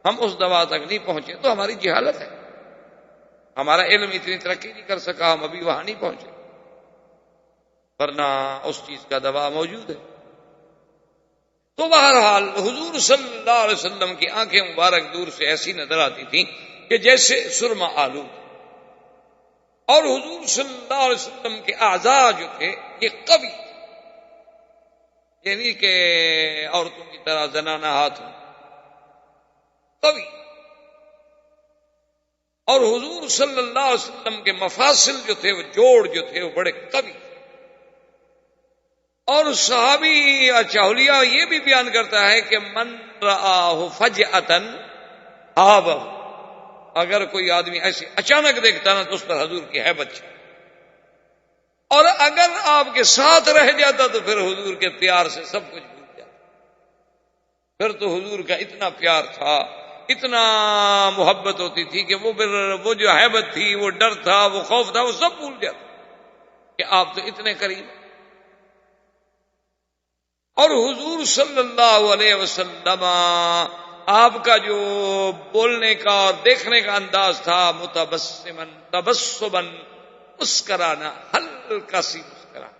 ہم اس دوا تک نہیں پہنچے تو ہماری جہالت ہے، ہمارا علم اتنی ترقی نہیں کر سکا، ہم ابھی وہاں نہیں پہنچے، ورنہ اس چیز کا دوا موجود ہے۔ تو بہرحال حضور صلی اللہ علیہ وسلم کی آنکھیں مبارک دور سے ایسی نظر آتی تھیں کہ جیسے سرما آلود، اور حضور صلی اللہ علیہ وسلم کے اعضاء جو تھے یہ قوی، یعنی کہ عورتوں کی طرح زنانہ ہاتھ ہوں، قوی، اور حضور صلی اللہ علیہ وسلم کے مفاصل جو تھے، وہ جوڑ جو تھے وہ بڑے قوی، اور صحابی چاہلیہ یہ بھی بیان کرتا ہے کہ من رآہ فجأة آبہ، اگر کوئی آدمی ایسے اچانک دیکھتا نا تو اس پر حضور کی ہیبت چھا، اور اگر آپ کے ساتھ رہ جاتا تو پھر حضور کے پیار سے سب کچھ بھول جاتا، پھر تو حضور کا اتنا پیار تھا، اتنا محبت ہوتی تھی کہ وہ جو ہیبت تھی، وہ ڈر تھا، وہ خوف تھا، وہ سب بھول جاتا کہ آپ تو اتنے قریب۔ اور حضور صلی اللہ علیہ وسلم آپ کا جو بولنے کا اور دیکھنے کا انداز تھا متبسمن تبسمن، مسکرانا، ہلکا سی مسکرانا.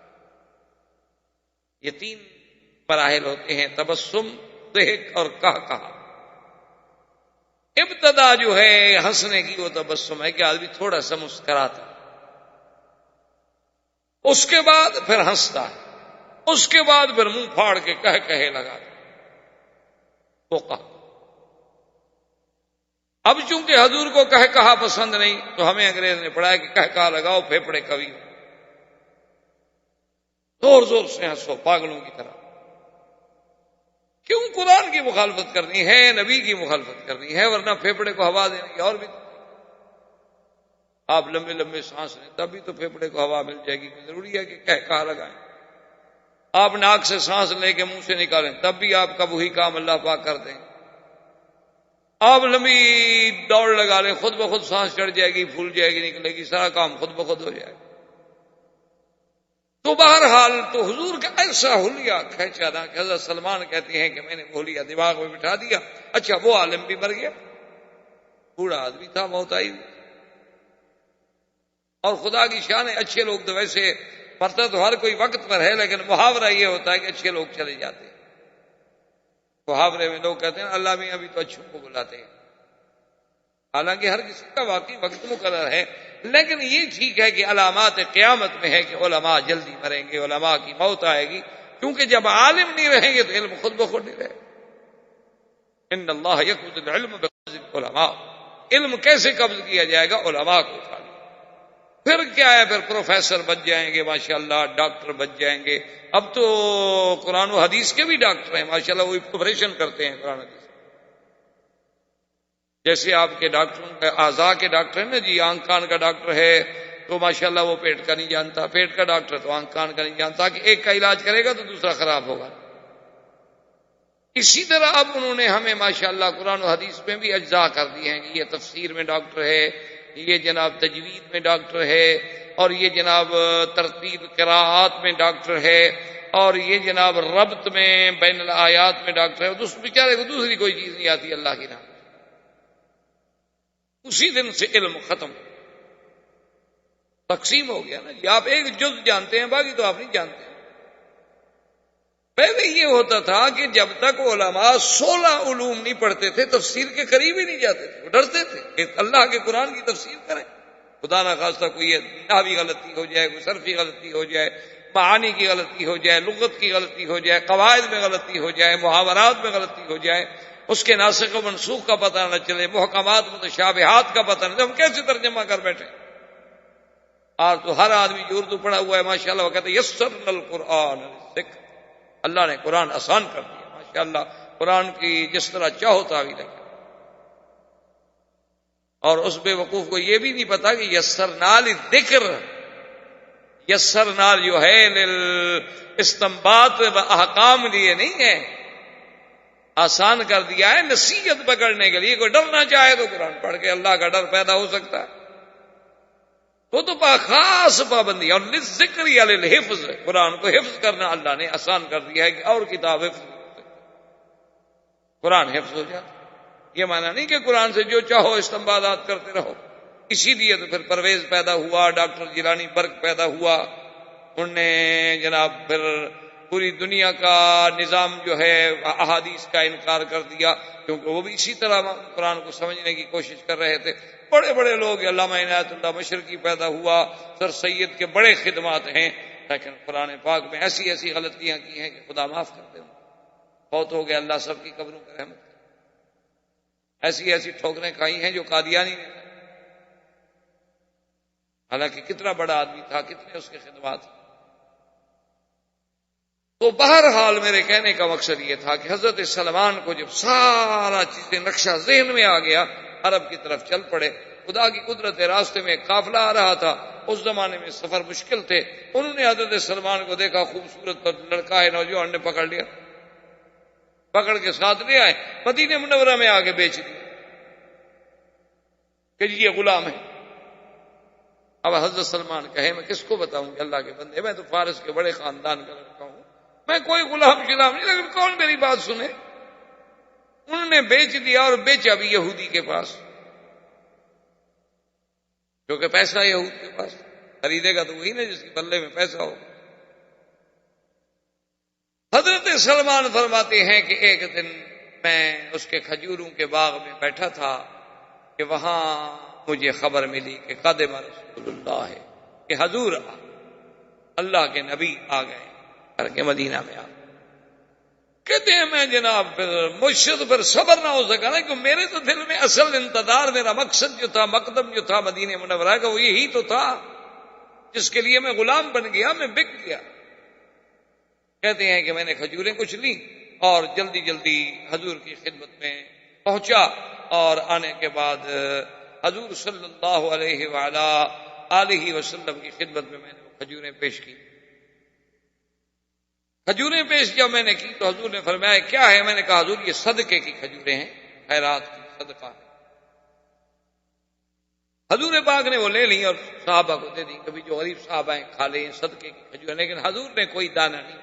یہ تین مراحل ہوتے ہیں، تبسم، ضحک اور کہا. ابتدا جو ہے ہنسنے کی وہ تبسم ہے کہ آدمی تھوڑا سا مسکراتا، اس کے بعد پھر ہنستا ہے، اس کے بعد پھر منہ پھاڑ کے کہے لگاتا وہ کہا. اب چونکہ حضور کو کہا پسند نہیں تو ہمیں انگریز نے پڑھایا کہ کہا لگاؤ پھیپڑے کبھی، زور زور سے ہنسو پاگلوں کی طرح. کیوں؟ قرآن کی مخالفت کرنی ہے، نبی کی مخالفت کرنی ہے، ورنہ پھیپڑے کو ہوا دینے کی اور بھی. آپ لمبے لمبے سانس لیں تب بھی تو پھیپڑے کو ہوا مل جائے گی، ضروری ہے کہ کہا لگائیں. آپ ناک سے سانس لے کے منہ سے نکالیں تب بھی آپ کا وہی کام اللہ پاک کر دیں. آپ لمبی دوڑ لگا لیں خود بخود سانس چڑھ جائے گی، پھول جائے گی، نکلے گی، سارا کام خود بخود ہو جائے گا. تو بہرحال تو حضور کا ایسا حلیہ کھینچا نا کہ حضرت سلمان کہتے ہیں کہ میں نے حلیہ دماغ میں بٹھا دیا. اچھا وہ عالم بھی مر گیا، بوڑھا آدمی تھا، موت آئی. اور خدا کی شان ہے، اچھے لوگ تو ویسے مرتا تو ہر کوئی وقت پر ہے، لیکن محاورہ یہ ہوتا ہے کہ اچھے لوگ چلے جاتے ہیں. محاورے میں لوگ کہتے ہیں اللہ میں ابھی تو اچھوں کو بلاتے ہیں، حالانکہ ہر کسی کا واقعی وقت مقرر ہے. لیکن یہ ٹھیک ہے کہ علامات قیامت میں ہے کہ علماء جلدی مریں گے، علماء کی موت آئے گی، کیونکہ جب عالم نہیں رہیں گے تو علم خود بخود نہیں رہے گا. ان اللہ یقبض العلم بقبض العلماء، علم کیسے قبض کیا جائے گا؟ علماء کو اٹھا لیا. پھر کیا ہے؟ پھر پروفیسر بن جائیں گے ماشاءاللہ، ڈاکٹر بن جائیں گے. اب تو قرآن و حدیث کے بھی ڈاکٹر ہیں ماشاءاللہ، وہ آپریشن کرتے ہیں قرآن حدیث. جیسے آپ کے ڈاکٹر اعضاء کے ڈاکٹر ہیں نا جی، آنکھ کان کا ڈاکٹر ہے تو ماشاءاللہ وہ پیٹ کا نہیں جانتا، پیٹ کا ڈاکٹر تو آنکھ کان کا نہیں جانتا کہ ایک کا علاج کرے گا تو دوسرا خراب ہوگا. اسی طرح اب انہوں نے ہمیں ماشاءاللہ قرآن و حدیث میں بھی اجزاء کر دی ہیں کہ یہ تفسیر میں ڈاکٹر ہے، یہ جناب تجوید میں ڈاکٹر ہے، اور یہ جناب ترتیب قراءات میں ڈاکٹر ہے، اور یہ جناب ربط میں بین الآیات میں ڈاکٹر ہے. اس بیچارے کو دوسری کوئی چیز نہیں آتی اللہ کی نام. اسی دن سے علم ختم، تقسیم ہو گیا نا جی. آپ ایک جز جانتے ہیں، باقی تو آپ نہیں جانتے. پہلے یہ ہوتا تھا کہ جب تک علماء 16 علوم نہیں پڑھتے تھے تفسیر کے قریب ہی نہیں جاتے تھے، وہ ڈرتے تھے کہ اللہ کے قرآن کی تفسیر کریں، خدا نہ خواستہ کوئی نحوی غلطی ہو جائے، کوئی صرفی غلطی ہو جائے، معانی کی غلطی ہو جائے، لغت کی غلطی ہو جائے، قواعد میں غلطی ہو جائے، محاورات میں غلطی ہو جائے، اس کے ناسخ و منسوخ کا پتہ نہ چلے، محکمات متشابہات کا پتہ نہ چلے، ہم کیسے ترجمہ کر بیٹھے. اور تو ہر آدمی جو اردو پڑھا ہوا ہے ماشاءاللہ وہ کہتے ہیں یسرنا القرآن للذکر، اللہ نے قرآن آسان کر دیا ماشاءاللہ، قرآن کی جس طرح چاہو تعویل ہے. اور اس بے وقوف کو یہ بھی نہیں پتا کہ یسرنا للذکر، یسرنا جو ہے استنباط و احکام لیے نہیں ہے، آسان کر دیا ہے نصیحت پکڑنے کے لیے. کوئی ڈرنا چاہے تو قرآن پڑھ کے اللہ کا ڈر پیدا ہو سکتا ہے. وہ تو خاص پابندی. اور للذکر یا للحفظ، قرآن کو حفظ کرنا اللہ نے آسان کر دیا ہے کہ اور کتاب حفظ قرآن حفظ ہو جاتا. یہ معنی نہیں کہ قرآن سے جو چاہو استنباطات کرتے رہو. اسی لیے تو پھر پرویز پیدا ہوا، ڈاکٹر جیلانی برق پیدا ہوا، انہوں نے جناب پھر پوری دنیا کا نظام جو ہے احادیث کا انکار کر دیا، کیونکہ وہ بھی اسی طرح قرآن کو سمجھنے کی کوشش کر رہے تھے. بڑے بڑے لوگ، علامہ عنایت اللہ مشرقی پیدا ہوا، سر سید کے بڑے خدمات ہیں، لیکن قرآن پاک میں ایسی ایسی غلطیاں کی ہیں کہ خدا معاف کر دے. بہت ہو گیا، اللہ سب کی قبروں پر رحمت کرے. ایسی ایسی ٹھوکریں کھائی ہیں جو قادیانی نے، حالانکہ کتنا بڑا آدمی تھا، کتنے اس کے خدمات. تو بہرحال میرے کہنے کا مقصد یہ تھا کہ حضرت سلمان کو جب سارا چیزیں نقشہ ذہن میں آ گیا، عرب کی طرف چل پڑے. خدا کی قدرت راستے میں قافلہ آ رہا تھا، اس زمانے میں سفر مشکل تھے. انہوں نے حضرت سلمان کو دیکھا، خوبصورت لڑکا ہے، نوجوان نے پکڑ لیا، پکڑ کے ساتھ لے آئے، مدینہ منورہ میں آگے بیچ دیا کہ یہ غلام ہے. اب حضرت سلمان کہے میں کس کو بتاؤں کہ اللہ کے بندے، میں تو فارس کے بڑے خاندان کا لڑکا ہوں، میں کوئی غلام شلام نہیں، لیکن کون میری بات سنے؟ انہوں نے بیچ دیا اور بیچا بھی یہودی کے پاس، کیونکہ پیسہ یہود کے پاس، خریدے گا تو وہی نا جس کے بلے میں پیسہ ہو۔ حضرت سلمان فرماتے ہیں کہ ایک دن میں اس کے کھجوروں کے باغ میں بیٹھا تھا کہ وہاں مجھے خبر ملی کہ قادم رسول اللہ ہے، کہ حضور اللہ کے نبی آ گئے کر کے مدینہ میں آ گئے۔ کہتے ہیں میں جناب پھر مجھ سے تو پھر صبر نہ ہو سکا نا، کہ میرے تو دل میں اصل انتظار، میرا مقصد جو تھا، مقدم جو تھا مدینہ منورہ کا، وہ یہی تو تھا جس کے لیے میں غلام بن گیا، میں بک گیا۔ کہتے ہیں کہ میں نے کھجوریں کچھ لیں اور جلدی جلدی حضور کی خدمت میں پہنچا، اور آنے کے بعد حضور صلی اللہ علیہ وآلہ آلہ وسلم کی خدمت میں نے وہ کھجوریں پیش کی۔ کھجوریں پیش جب میں نے کی تو حضور نے فرمایا کیا ہے؟ میں نے کہا حضور یہ صدقے کی کھجوریں ہیں، خیرات کی، صدقہ ہے۔ حضور پاک نے وہ لے لی اور صحابہ کو دے دی، کبھی جو غریب صحابہ ہیں کھا لیں صدقے کی کھجوریں، لیکن حضور نے کوئی دانہ نہیں۔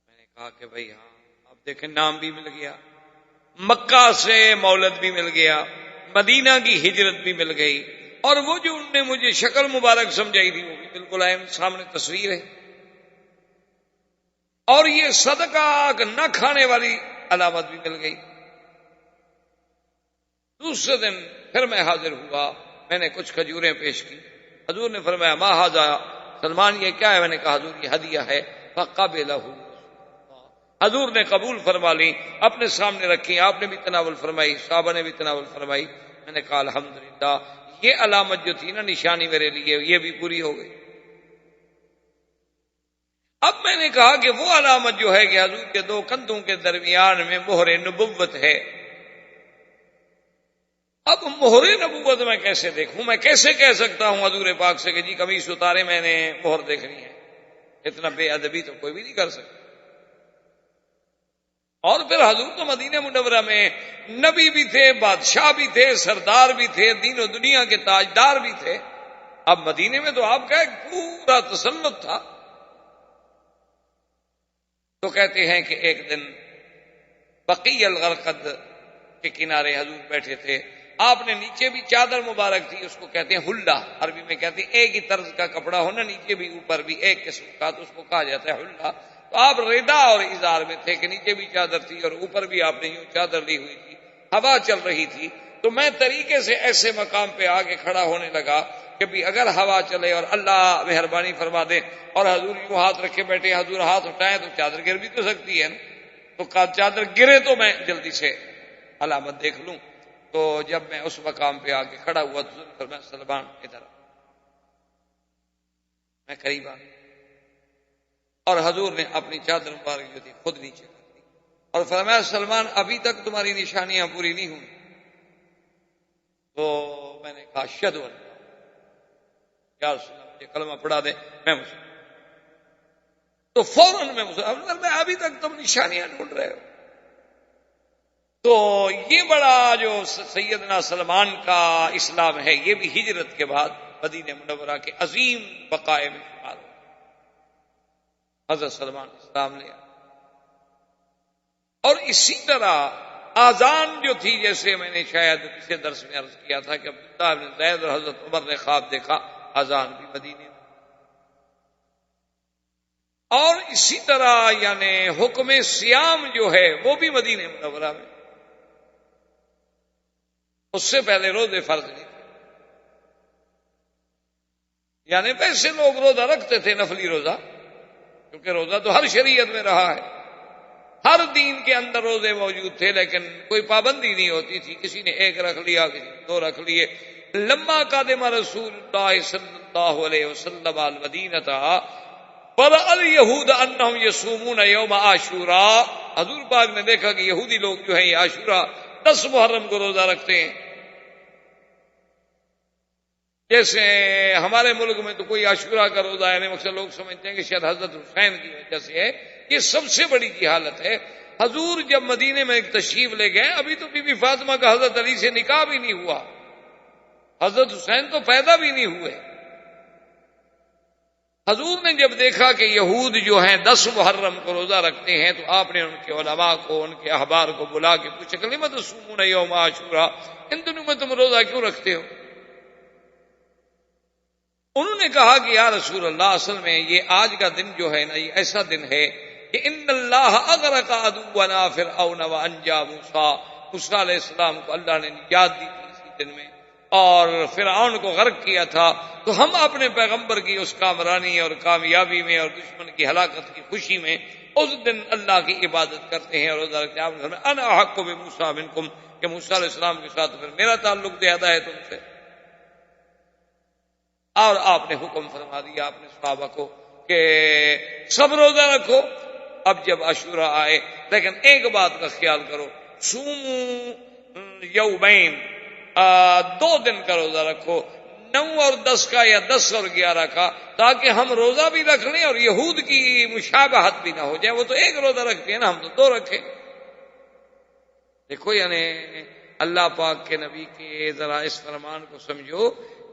میں نے کہا کہ بھئی ہاں، اب دیکھیں نام بھی مل گیا، مکہ سے مولد بھی مل گیا، مدینہ کی ہجرت بھی مل گئی، اور وہ جو انہوں نے مجھے شکل مبارک سمجھائی تھی وہ بھی بالکل عین سامنے تصویر ہے، اور یہ صدقہ نہ کھانے والی علامت بھی مل گئی۔ دوسرے دن پھر میں حاضر ہوا، میں نے کچھ کھجوریں پیش کی، حضور نے فرمایا ما ھذا سلمان یہ کیا ہے؟ میں نے کہا حضور یہ ہدیہ ہے۔ فقبلہ، حضور نے قبول فرما لی، اپنے سامنے رکھی، آپ نے بھی تناول فرمائی، صحابہ نے بھی تناول فرمائی۔ میں نے کہا الحمدللہ، یہ علامت جو تھی نا، نشانی میرے لیے، یہ بھی پوری ہو گئی۔ اب میں نے کہا کہ وہ علامت جو ہے کہ حضور کے دو کندھوں کے درمیان میں مہر نبوت ہے، اب مہر نبوت میں کیسے دیکھوں؟ میں کیسے کہہ سکتا ہوں حضور پاک سے کہ جی قمیص اتارے میں نے مہر دیکھنی ہے؟ اتنا بے ادبی تو کوئی بھی نہیں کر سکتا۔ اور پھر حضور تو مدینہ منورہ میں نبی بھی تھے، بادشاہ بھی تھے، سردار بھی تھے، دین و دنیا کے تاجدار بھی تھے، اب مدینے میں تو آپ کا ایک پورا تسلط تھا۔ تو کہتے ہیں کہ ایک دن بقیع الغرقد کے کنارے حضور بیٹھے تھے، آپ نے نیچے بھی چادر مبارک تھی، اس کو کہتے ہیں حلہ، عربی میں کہتے ہیں ایک ہی طرز کا کپڑا ہونا، نیچے بھی اوپر بھی ایک قسم کا، تو اس کو کہا جاتا ہے حلہ۔ تو آپ ردا اور ازار میں تھے کہ نیچے بھی چادر تھی اور اوپر بھی آپ نے یوں چادر لی ہوئی تھی، ہوا چل رہی تھی۔ تو میں طریقے سے ایسے مقام پہ آ کے کھڑا ہونے لگا کہ بھی اگر ہوا چلے اور اللہ مہربانی فرما دے اور حضور یوں ہاتھ رکھے بیٹھے، حضور ہاتھ اٹھائے تو چادر گر بھی تو سکتی ہے نا، تو چادر گرے تو میں جلدی سے علامت دیکھ لوں۔ تو جب میں اس مقام پہ آ کے کھڑا ہوا تو فرمایا سلمان ادھر آ، میں قریب آ گیا، اور حضور نے اپنی چادر مبارک جو تھی خود نیچے کر دی اور فرمایا سلمان ابھی تک تمہاری نشانیاں پوری نہیں ہوئی۔ تو میں نے کہا اشہد ان یا رسول اللہ، مجھے کلمہ پڑھا دے میں مسلم۔ تو فوراً میں مسلم، میں ابھی تک تم نشانیاں ڈھونڈ رہے ہو۔ تو یہ بڑا جو سیدنا سلمان کا اسلام ہے، یہ بھی ہجرت کے بعد مدینہ منورہ کے عظیم بقائے میں شمار ہو۔ حضرت سلمان اسلام لے آئے، اور اسی طرح آذان جو تھی، جیسے میں نے شاید پچھلے درس میں عرض کیا تھا کہ عبداللہ بن زید اور حضرت عمر نے خواب دیکھا، آذان بھی مدینے میں، اور اسی طرح یعنی حکم صیام جو ہے وہ بھی مدینہ منورہ میں، اس سے پہلے روزے فرض نہیں تھے، یعنی ویسے لوگ روزہ رکھتے تھے، نفلی روزہ، کیونکہ روزہ تو ہر شریعت میں رہا ہے، ہر دین کے اندر روزے موجود تھے، لیکن کوئی پابندی نہیں ہوتی تھی، کسی نے ایک رکھ لیا، کسی نے دو رکھ لیے۔ لما قدم رسول اللہ صلی اللہ علیہ وسلم المدینہ فرأى اليہود انہم یصومون یوم عاشوراء، حضور پاک نے دیکھا کہ یہودی لوگ جو ہیں یہ عاشورہ 10 محرم کو روزہ رکھتے ہیں۔ جیسے ہمارے ملک میں تو کوئی عاشورہ کا روزہ ہے نہیں، مقصد لوگ سمجھتے ہیں کہ شاید حضرت حسین کی وجہ سے ہے، یہ سب سے بڑی جہالت ہے۔ حضور جب مدینے میں ایک تشریف لے گئے، ابھی تو بی بی فاطمہ کا حضرت علی سے نکاح بھی نہیں ہوا، حضرت حسین تو پیدا بھی نہیں ہوئے، حضور نے جب دیکھا کہ یہود جو ہیں 10 محرم کو روزہ رکھتے ہیں تو آپ نے ان کے علماء کو، ان کے احبار کو بلا کے پوچھا لم تصومون یوم عاشوراء، ان دنوں میں تم روزہ کیوں رکھتے ہو؟ انہوں نے کہا کہ یا رسول اللہ، اصل میں یہ آج کا دن جو ہے نا، یہ ایسا دن ہے کہ ان اللہ اغرق عدونا فرعون وانجا موسیٰ علیہ السلام کو اللہ نے نجات دی تھی اسی دن میں، اور فرعون کو غرق کیا تھا، تو ہم اپنے پیغمبر کی اس کامرانی اور کامیابی میں اور دشمن کی ہلاکت کی خوشی میں اس دن اللہ کی عبادت کرتے ہیں اور روزہ رکھتے ہیں۔ آپ نے فرمایا انا احق بموسیٰ منکم، کہ موسیٰ علیہ السلام کے ساتھ پھر میرا تعلق زیادہ ہے تم سے۔ اور آپ نے حکم فرما دیا اپنے صحابہ کو کہ سب روزہ رکھو اب جب عاشوراء آئے، لیکن ایک بات کا خیال کرو، صوموا یومین، 2 دن کا روزہ رکھو، 9 اور 10 کا یا 10 اور 11 کا، تاکہ ہم روزہ بھی رکھ لیں اور یہود کی مشابہت بھی نہ ہو جائے۔ وہ تو ایک روزہ رکھتے ہیں نا، ہم تو 2 رکھیں۔ دیکھو یعنی اللہ پاک کے نبی کے ذرا اس فرمان کو سمجھو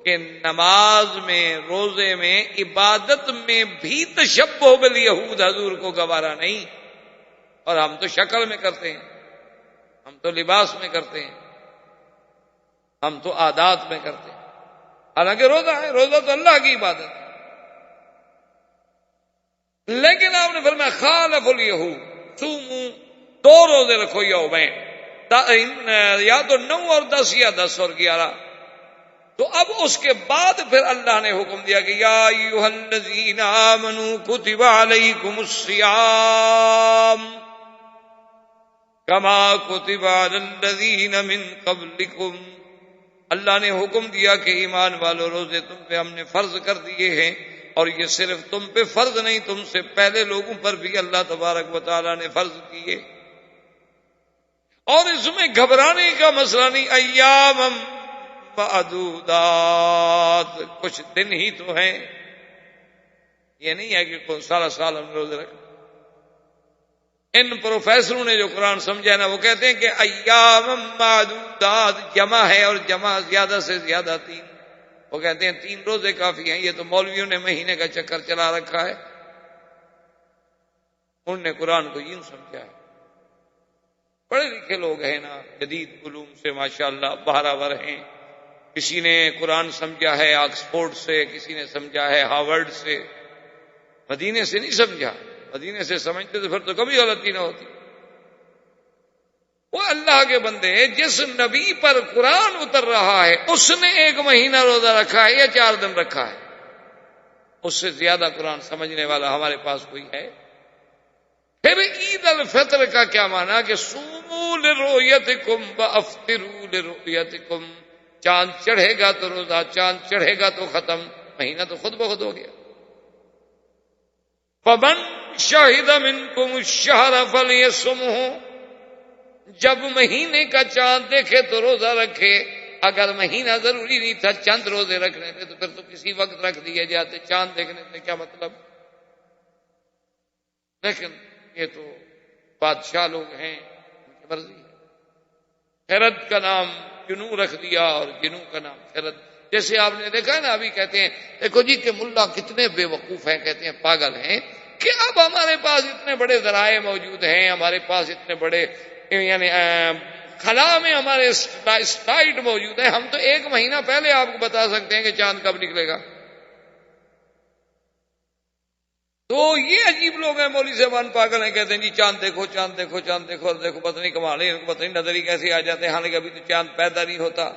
کہ نماز میں، روزے میں، عبادت میں بھی تشبہ بالیہود حضور کو گوارا نہیں، اور ہم تو شکل میں کرتے ہیں، ہم تو لباس میں کرتے ہیں، ہم تو عادات میں کرتے ہیں، حالانکہ روزہ ہے، روزہ تو اللہ کی عبادت ہے۔ لیکن آپ نے فرمایا خالف الیہود، صوموا، 2 روزے رکھو یومین، یا تو 9 اور 10 یا 10 اور 11۔ تو اب اس کے بعد پھر اللہ نے حکم دیا کہ یا ایھا الذین آمنوا کتب علیکم الصیام کما کتب علی الذین من قبلکم، اللہ نے حکم دیا کہ ایمان والو، روزے تم پہ ہم نے فرض کر دیے ہیں، اور یہ صرف تم پہ فرض نہیں، تم سے پہلے لوگوں پر بھی اللہ تبارک و تعالی نے فرض کیے، اور اس میں گھبرانے کا مسئلہ نہیں، ایام معدودات، کچھ دن ہی تو ہیں، یہ نہیں ہے کہ سارا سال ہم روزے رکھیں۔ ان پروفیسروں نے جو قرآن سمجھا ہے نا، وہ کہتے ہیں کہ ایام معدودات جمع ہے، اور جمع زیادہ سے زیادہ 3، وہ کہتے ہیں 3 روزے کافی ہیں۔ یہ تو مولویوں نے مہینے کا چکر چلا رکھا ہے، انہوں نے قرآن کو یوں سمجھا ہے۔ پڑھے لکھے لوگ ہیں نا، جدید علوم سے ماشاءاللہ باہر ہیں، کسی نے قرآن سمجھا ہے آکسفورڈ سے، کسی نے سمجھا ہے ہارورڈ سے، مدینے سے نہیں سمجھا، مدینے سے سمجھتے تو پھر تو کبھی غلطی نہ ہوتی۔ وہ اللہ کے بندے، جس نبی پر قرآن اتر رہا ہے اس نے 1 مہینہ روزہ رکھا ہے یا 4 دن رکھا ہے؟ اس سے زیادہ قرآن سمجھنے والا ہمارے پاس کوئی ہے؟ پھر عید الفطر کا کیا معنی کہ صوموا لرؤیتکم وافطروا لرؤیتکم، چاند چڑھے گا تو روزہ، چاند چڑھے گا تو ختم، مہینہ تو خود بخود ہو گیا۔ فمن شہد منکم الشہر فلیصمہ، جب مہینے کا چاند دیکھے تو روزہ رکھے۔ اگر مہینہ ضروری نہیں تھا، چند روزے رکھنے تھے، تو پھر تو کسی وقت رکھ دیے جاتے، چاند دیکھنے سے کیا مطلب؟ لیکن یہ تو بادشاہ لوگ ہیں، ان کی مرضی ہے۔ خرد کا نام جنو رکھ دیا اور جنو کا نام خرد۔ جیسے آپ نے دیکھا نا، ابھی کہتے ہیں دیکھو جی کہ ملا کتنے بے وقوف ہیں، کہتے ہیں پاگل ہیں، کہ اب ہمارے پاس اتنے بڑے ذرائع موجود ہیں، ہمارے پاس اتنے بڑے یعنی خلا میں ہمارے سائٹ موجود ہے، ہم تو 1 مہینہ پہلے آپ کو بتا سکتے ہیں کہ چاند کب نکلے گا۔ تو یہ عجیب لوگ ہیں، مولوی صاحبان پاگل ہیں، کہتے ہیں جی چاند دیکھو، چاند دیکھو، چاند دیکھو، اور دیکھو پتہ نہیں کمال ہے، ان کو پتہ نہیں نظر ہی کیسے آ جاتے ہیں، حالانکہ ابھی تو چاند پیدا نہیں ہوتا۔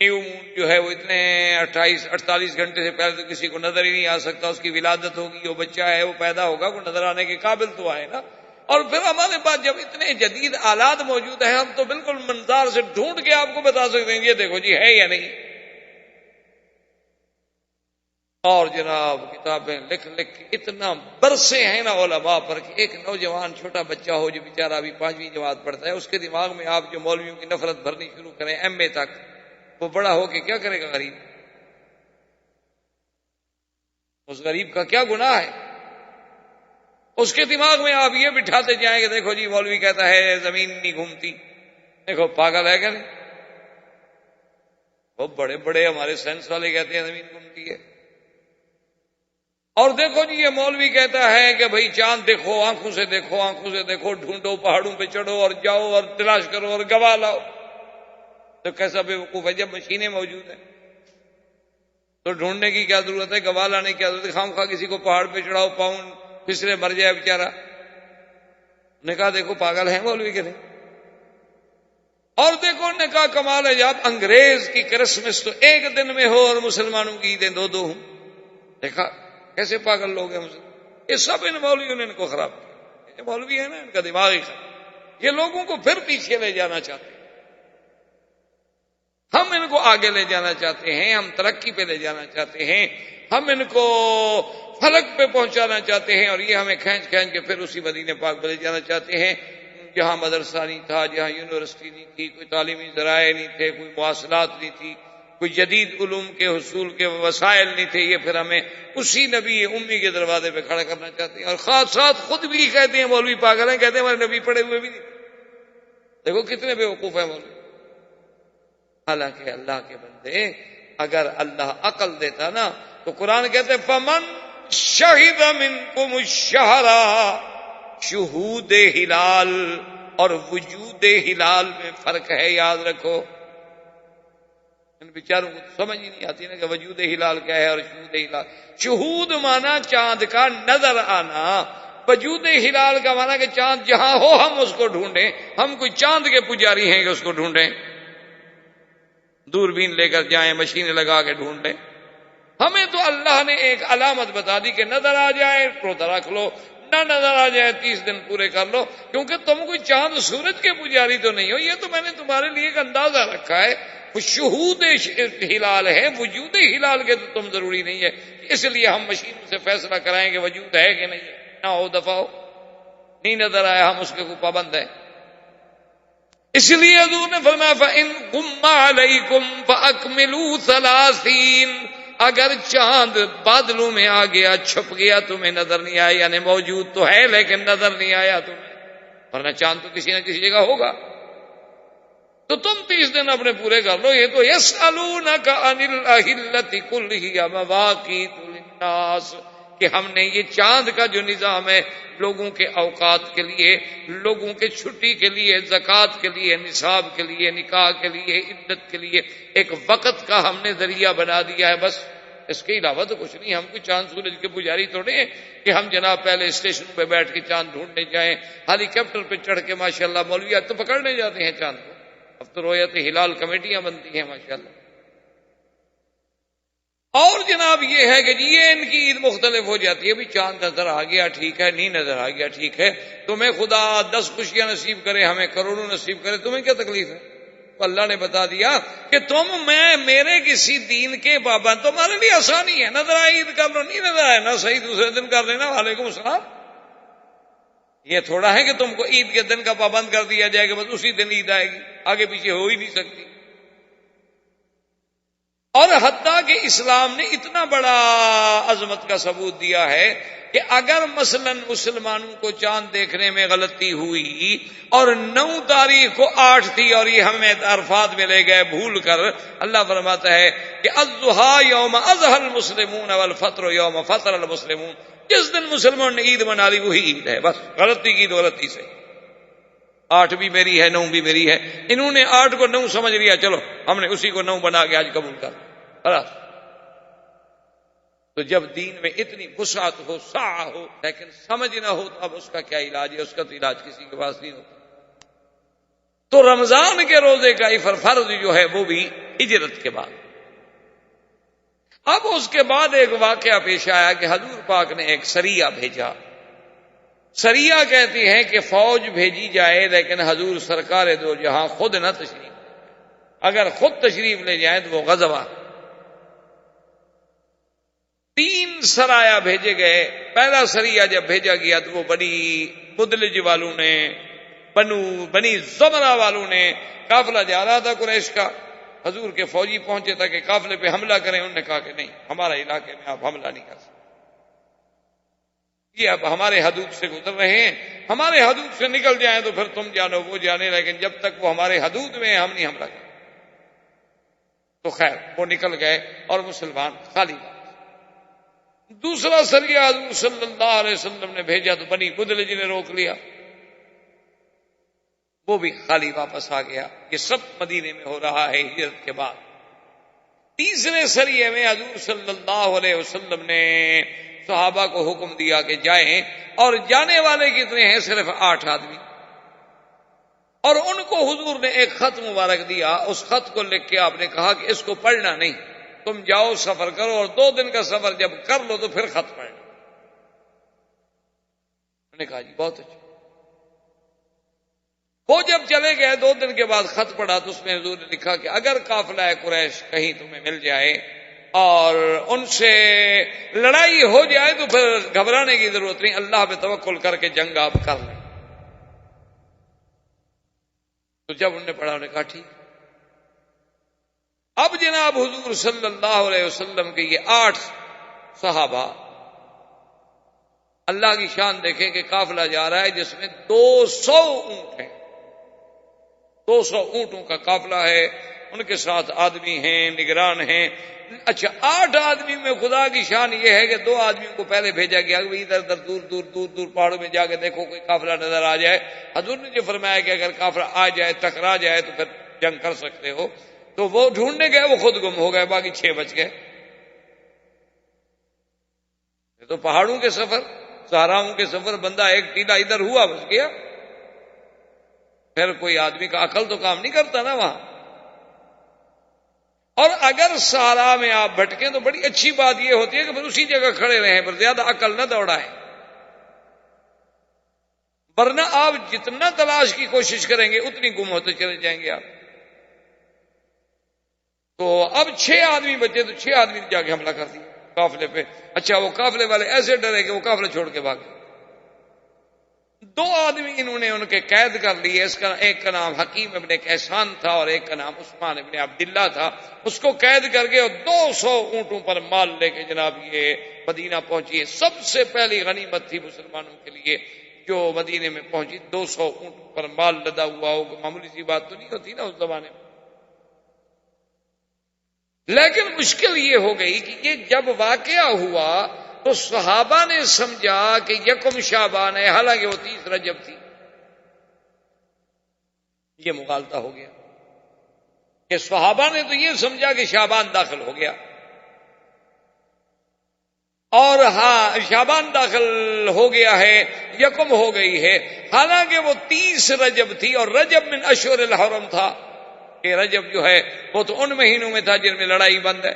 نیو مون جو ہے وہ اتنے 48 گھنٹے سے پہلے تو کسی کو نظر ہی نہیں آ سکتا، اس کی ولادت ہوگی، وہ بچہ ہے وہ پیدا ہوگا، وہ نظر آنے کے قابل تو آئے نا۔ اور پھر ہمارے پاس جب اتنے جدید آلات موجود ہیں، ہم تو بالکل منظار سے ڈھونڈ کے آپ کو بتا سکتے ہیں یہ دیکھو جی ہے یا نہیں۔ اور جناب کتابیں لکھ لکھ کے اتنا برسے ہیں نا علماء پر کہ ایک نوجوان چھوٹا بچہ ہو جو بیچارہ ابھی 5ویں جماعت پڑھتا ہے، اس کے دماغ میں آپ جو مولویوں کی نفرت بھرنی شروع کریں ایم اے تک، وہ بڑا ہو کے کیا کرے گا؟ غریب، اس غریب کا کیا گناہ ہے؟ اس کے دماغ میں آپ یہ بٹھاتے جائیں کہ دیکھو جی مولوی کہتا ہے زمین نہیں گھومتی، دیکھو پاگل ہے کہ نہیں؟ وہ بڑے بڑے ہمارے سائنس والے کہتے ہیں زمین گھومتی ہے، اور دیکھو جی یہ مولوی کہتا ہے کہ بھئی چاند دیکھو، آنکھوں سے دیکھو، آنکھوں سے دیکھو، ڈھونڈو، پہاڑوں پہ چڑھو اور جاؤ اور تلاش کرو اور گواہ لاؤ. تو کیسا بے وقوف ہے؟ جب مشینیں موجود ہیں تو ڈھونڈنے کی کیا ضرورت ہے؟ گواہ لانے کی کیا ضرورت ہے؟ خواہ کسی کو پہاڑ پہ چڑھاؤ، پاؤں پھسلے مر جائے بیچارہ. نے کہا دیکھو پاگل ہے مولوی کے نہیں. اور دیکھو نے کہا کمال ہے، جب انگریز کی کرسمس تو ایک دن میں ہو اور مسلمانوں کی عیدیں دو ہوں. دیکھا کیسے پاگل لوگ ہیں مسلم. یہ سب ان مولویوں نے ان کو خراب کیا. یہ مولوی ہے نا، ان کا دماغ ہی خراب. یہ لوگوں کو پھر پیچھے لے جانا چاہتے ہیں. ہم ان کو آگے لے جانا چاہتے ہیں، ہم ترقی پہ لے جانا چاہتے ہیں، ہم ان کو فلک پہ پہنچانا چاہتے ہیں، اور یہ ہمیں کھینچ کھینچ کے پھر اسی مدینے پاک پہ لے جانا چاہتے ہیں جہاں مدرسہ نہیں تھا، جہاں یونیورسٹی نہیں تھی، کوئی تعلیمی ذرائع نہیں تھے، کوئی مواصلات نہیں تھی، کوئی جدید علوم کے حصول کے وسائل نہیں تھے. یہ پھر ہمیں اسی نبی امی کے دروازے پہ کھڑا کرنا چاہتے ہیں. اور خاص ساتھ خود بھی کہتے ہیں مولوی پاگل ہیں، کہتے ہیں ہمارے نبی پڑھے ہوئے بھی نہیں. دیکھو کتنے بے وقوف ہیں مولوی. حالانکہ اللہ کے بندے، اگر اللہ عقل دیتا نا تو قرآن کہتے ہیں فمن شہد منکم الشہر. شہود ہلال اور وجود ہلال میں فرق ہے، یاد رکھو. ان بیچاروں کو سمجھ ہی نہیں آتی نا کہ وجود ہلال کیا ہے اور شہود ہلال. شہود مانا چاند کا نظر آنا، وجود ہلال کا مانا کہ چاند جہاں ہو ہم اس کو ڈھونڈیں. ہم کوئی چاند کے پجاری ہیں کہ اس کو ڈھونڈیں، دوربین لے کر جائیں، مشینیں لگا کے ڈھونڈ لیں. ہمیں تو اللہ نے ایک علامت بتا دی کہ نظر آ جائے روزہ رکھ لو، نہ نظر آ جائے 30 دن پورے کر لو. کیونکہ تم کوئی چاند سورج کے پجاری تو نہیں ہو. یہ تو میں نے تمہارے لیے ایک اندازہ رکھا ہے. وہ شہود ہلال ہے، وجود ہلال کے تو تم ضروری نہیں ہے. اس لیے ہم مشینوں سے فیصلہ کرائیں کہ وجود ہے کہ نہیں ہے. نہ ہو دفعہ ہو، نہیں نظر آیا ہم اس کے کوئی پابند ہیں. اس لیے حضور نے فرمایا فَإِن غُمَّ عَلَيْكُمْ فَأَكْمِلُوا 30. اگر چاند بادلوں میں آ گیا، چھپ گیا، تمہیں نظر نہیں آیا، یعنی موجود تو ہے لیکن نظر نہیں آیا تمہیں، ورنہ چاند تو کسی نہ کسی جگہ ہوگا، تو تم 30 دن اپنے پورے کر لو. یہ تو يَسْأَلُونَكَ عَنِ الْأَهِلَّةِ كُلِّ هِيَ مَوَاقِيتُ لِلنَّاسِ کہ ہم نے یہ چاند کا جو نظام ہے لوگوں کے اوقات کے لیے، لوگوں کے چھٹی کے لیے، زکوٰۃ کے لیے، نصاب کے لیے، نکاح کے لیے، عدت کے لیے ایک وقت کا ہم نے ذریعہ بنا دیا ہے. بس اس کے علاوہ تو کچھ نہیں. ہم کوئی چاند سورج کے پجاری تھوڑے ہیں کہ ہم جناب پہلے اسٹیشن پہ بیٹھ کے چاند ڈھونڈنے جائیں، ہیلی کاپٹر پہ چڑھ کے ماشاءاللہ مولویات تو پکڑنے جاتے ہیں چاند کو. اب تو رویت ہلال کمیٹیاں بنتی ہیں ماشاءاللہ. اور جناب یہ ہے کہ جی یہ ان کی عید مختلف ہو جاتی ہے. بھی چاند نظر آ گیا ٹھیک ہے، نہیں نظر آ گیا ٹھیک ہے. تمہیں خدا 10 خوشیاں نصیب کرے، ہمیں کروڑوں نصیب کرے، تمہیں کیا تکلیف ہے؟ تو اللہ نے بتا دیا کہ میں میرے کسی دین کے پابند، تمہارے لیے آسانی ہے. نظر آئے عید کر لو، نہیں نظر آئے نہ صحیح دوسرے دن کر لینا. وعلیکم السلام. یہ تھوڑا ہے کہ تم کو عید کے دن کا پابند کر دیا جائے کہ بس اسی دن عید آئے گی، آگے پیچھے ہو ہی نہیں سکتی. اور حتیٰ کہ اسلام نے اتنا بڑا عظمت کا ثبوت دیا ہے کہ اگر مثلا مسلمانوں کو چاند دیکھنے میں غلطی ہوئی اور 9 تاریخ کو 8 تھی اور یہ ہمیں عرفات میں لے گئے بھول کر، اللہ فرماتا ہے کہ الضحیٰ یوم اضحی المسلمون والفطر یوم فطر المسلمون. جس دن مسلمانوں نے عید منا لی وہی عید ہے. بس غلطی کی تو غلطی سے. 8 بھی میری ہے، 9 بھی میری ہے. انہوں نے 8 کو 9 سمجھ لیا، چلو ہم نے اسی کو 9 بنا کے آج قبول کر. تو جب دین میں اتنی وسعت ہو، سعہ ہو، لیکن سمجھ نہ ہو تو اب اس کا کیا علاج ہے؟ اس کا تو علاج کسی کے پاس نہیں ہوتا. تو رمضان کے روزے کا فرض جو ہے وہ بھی ہجرت کے بعد. اب اس کے بعد ایک واقعہ پیش آیا کہ حضور پاک نے ایک سریہ بھیجا. سریہ کہتی ہیں کہ فوج بھیجی جائے لیکن حضور سرکار دو جہاں خود نہ تشریف، اگر خود تشریف لے جائیں تو وہ غزوہ. 3 سرایہ بھیجے گئے. پہلا سریہ جب بھیجا گیا تو وہ بنی مدلج والوں نے، بنی زمرہ والوں نے، قافلہ جا رہا تھا قریش کا. حضور کے فوجی پہنچے تھا کہ قافلے پہ حملہ کریں. انہوں نے کہا کہ نہیں، ہمارے علاقے میں آپ حملہ نہیں کر سکتے، یہ اب ہمارے حدود سے گزر رہے ہیں، ہمارے حدود سے نکل جائیں تو پھر تم جانو وہ جانے، لیکن جب تک وہ ہمارے حدود میں ہیں ہم نہیں حملہ کریں. تو خیر وہ نکل گئے اور مسلمان خالی. دوسرا سریہ حضور صلی اللہ علیہ وسلم نے بھیجا تو بنی مدلج نے روک لیا، وہ بھی خالی واپس آ گیا۔ یہ سب مدینے میں ہو رہا ہے ہجرت کے بعد۔ تیسرے سریے میں حضور صلی اللہ علیہ وسلم نے صحابہ کو حکم دیا کہ جائیں، اور جانے والے کتنے ہیں؟ صرف 8 آدمی، اور ان کو حضور نے ایک خط مبارک دیا۔ اس خط کو لکھ کے آپ نے کہا کہ اس کو پڑھنا نہیں، تم جاؤ سفر کرو، اور 2 دن کا سفر جب کر لو تو پھر خط پڑھنا۔ میں نے کہا جی بہت اچھا۔ وہ جب چلے گئے 2 دن کے بعد خط پڑھا تو اس میں حضور نے لکھا کہ اگر قافلہ قریش کہیں تمہیں مل جائے اور ان سے لڑائی ہو جائے تو پھر گھبرانے کی ضرورت نہیں، اللہ پہ توکل کر کے جنگ آپ کر لیں۔ تو جب انہوں نے پڑھا انہوں نے کہا ٹھیک۔ اب جناب حضور صلی اللہ علیہ وسلم کے یہ 8 صحابہ، اللہ کی شان دیکھیں کہ قافلہ جا رہا ہے جس میں 200 اونٹ ہیں، 200 اونٹوں کا قافلہ ہے، ان کے ساتھ آدمی ہیں، نگران ہیں۔ اچھا 8 آدمی میں خدا کی شان یہ ہے کہ 2 آدمیوں کو پہلے بھیجا گیا کہ ادھر ادھر دور پہاڑوں میں جا کے دیکھو کوئی قافلہ نظر آ جائے۔ حضور نے جو فرمایا کہ اگر قافلہ آ جائے ٹکرا جائے تو پھر جنگ کر سکتے ہو، تو وہ ڈھونڈنے گئے، وہ خود گم ہو گئے، باقی 6 بچ گئے۔ یہ تو پہاڑوں کے سفر، صحراؤں کے سفر، بندہ ایک ٹیلا ادھر ہوا بچ گیا، پھر کوئی آدمی کا عقل تو کام نہیں کرتا نا وہاں۔ اور اگر صحرا میں آپ بھٹکیں تو بڑی اچھی بات یہ ہوتی ہے کہ پھر اسی جگہ کھڑے رہیں، پر زیادہ عقل نہ دوڑائیں، ورنہ آپ جتنا تلاش کی کوشش کریں گے اتنی گم ہوتے چلے جائیں گے آپ۔ تو اب 6 آدمی بچے تو 6 آدمی نے جا کے حملہ کر دیا قافلے پہ۔ اچھا وہ قافلے والے ایسے ڈرے کہ وہ قافلے چھوڑ کے بھاگے۔ 2 آدمی انہوں نے ان کے قید کر لیے، اس کا ایک کا نام حکیم ابن کیسان تھا اور ایک کا نام عثمان ابن عبداللہ تھا۔ اس کو قید کر کے اور 200 اونٹوں پر مال لے کے جناب یہ مدینہ پہنچی۔ سب سے پہلی غنیمت تھی مسلمانوں کے لیے جو مدینے میں پہنچی، 200 اونٹوں پر مال لدا ہوا ہو، معمولی سی بات تو نہیں ہوتی نا اس زمانے میں۔ لیکن مشکل یہ ہو گئی کہ یہ جب واقعہ ہوا تو صحابہ نے سمجھا کہ 1 شعبان ہے، حالانکہ وہ 30 رجب تھی۔ یہ مغالطہ ہو گیا کہ صحابہ نے تو یہ سمجھا کہ شعبان داخل ہو گیا، اور ہاں شعبان داخل ہو گیا ہے، 1 ہو گئی ہے، حالانکہ وہ 30 رجب تھی، اور رجب من اشہر الحرم تھا کہ رجب جو ہے وہ تو ان مہینوں میں تھا جن میں لڑائی بند ہے۔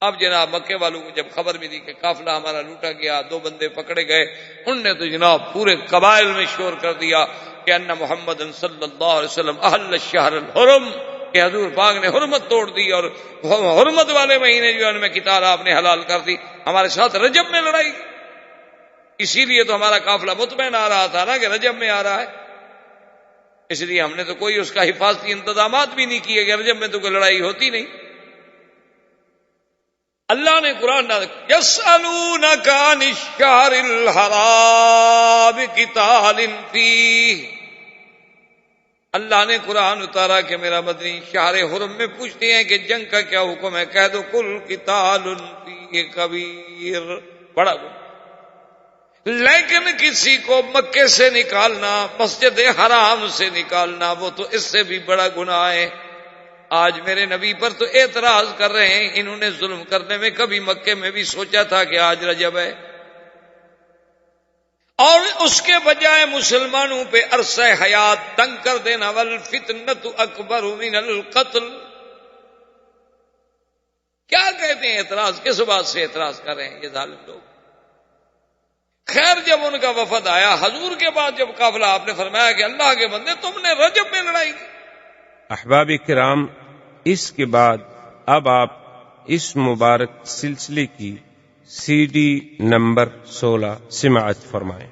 اب جناب مکے والوں کو جب خبر ملی کہ قافلہ ہمارا لوٹا گیا، 2 بندے پکڑے گئے، ان نے تو جناب پورے قبائل میں شور کر دیا کہ ان محمد صلی اللہ علیہ وسلم احل الشہر الحرم، کہ حضور پاک نے حرمت توڑ دی اور حرمت والے مہینے جو ان میں قتال آپ نے حلال کر دی، ہمارے ساتھ رجب میں لڑائی۔ اسی لیے تو ہمارا قافلہ مطمئن آ رہا تھا نا کہ رجب میں آ رہا ہے، اس لیے ہم نے تو کوئی اس کا حفاظتی انتظامات بھی نہیں کیے کہ رجب میں تو کوئی لڑائی ہوتی نہیں۔ اللہ نے قرآن یسألونک عن الشہر الحرام قتال فیہ، اللہ نے قرآن اتارا کہ میرا مدنی شہر حرم میں پوچھتے ہیں کہ جنگ کا کیا حکم ہے، کہہ دو کل قتال فیہ کبیر، بڑا گناہ۔ لیکن کسی کو مکے سے نکالنا، مسجد حرام سے نکالنا، وہ تو اس سے بھی بڑا گناہ ہے۔ آج میرے نبی پر تو اعتراض کر رہے ہیں، انہوں نے ظلم کرنے میں کبھی مکے میں بھی سوچا تھا کہ آج رجب ہے؟ اور اس کے بجائے مسلمانوں پہ عرصہ حیات تنگ کر دینا، والفتنۃ اکبر من القتل۔ کیا کہتے ہیں اعتراض؟ کس بات سے اعتراض کر رہے ہیں یہ ظالم لوگ؟ خیر جب ان کا وفد آیا حضور کے بعد، جب قافلہ، آپ نے فرمایا کہ اللہ کے بندے تم نے رجب میں لڑائی کی۔ احباب کرام، اس کے بعد اب آپ اس مبارک سلسلے کی CD نمبر 16 سماعت فرمائیں۔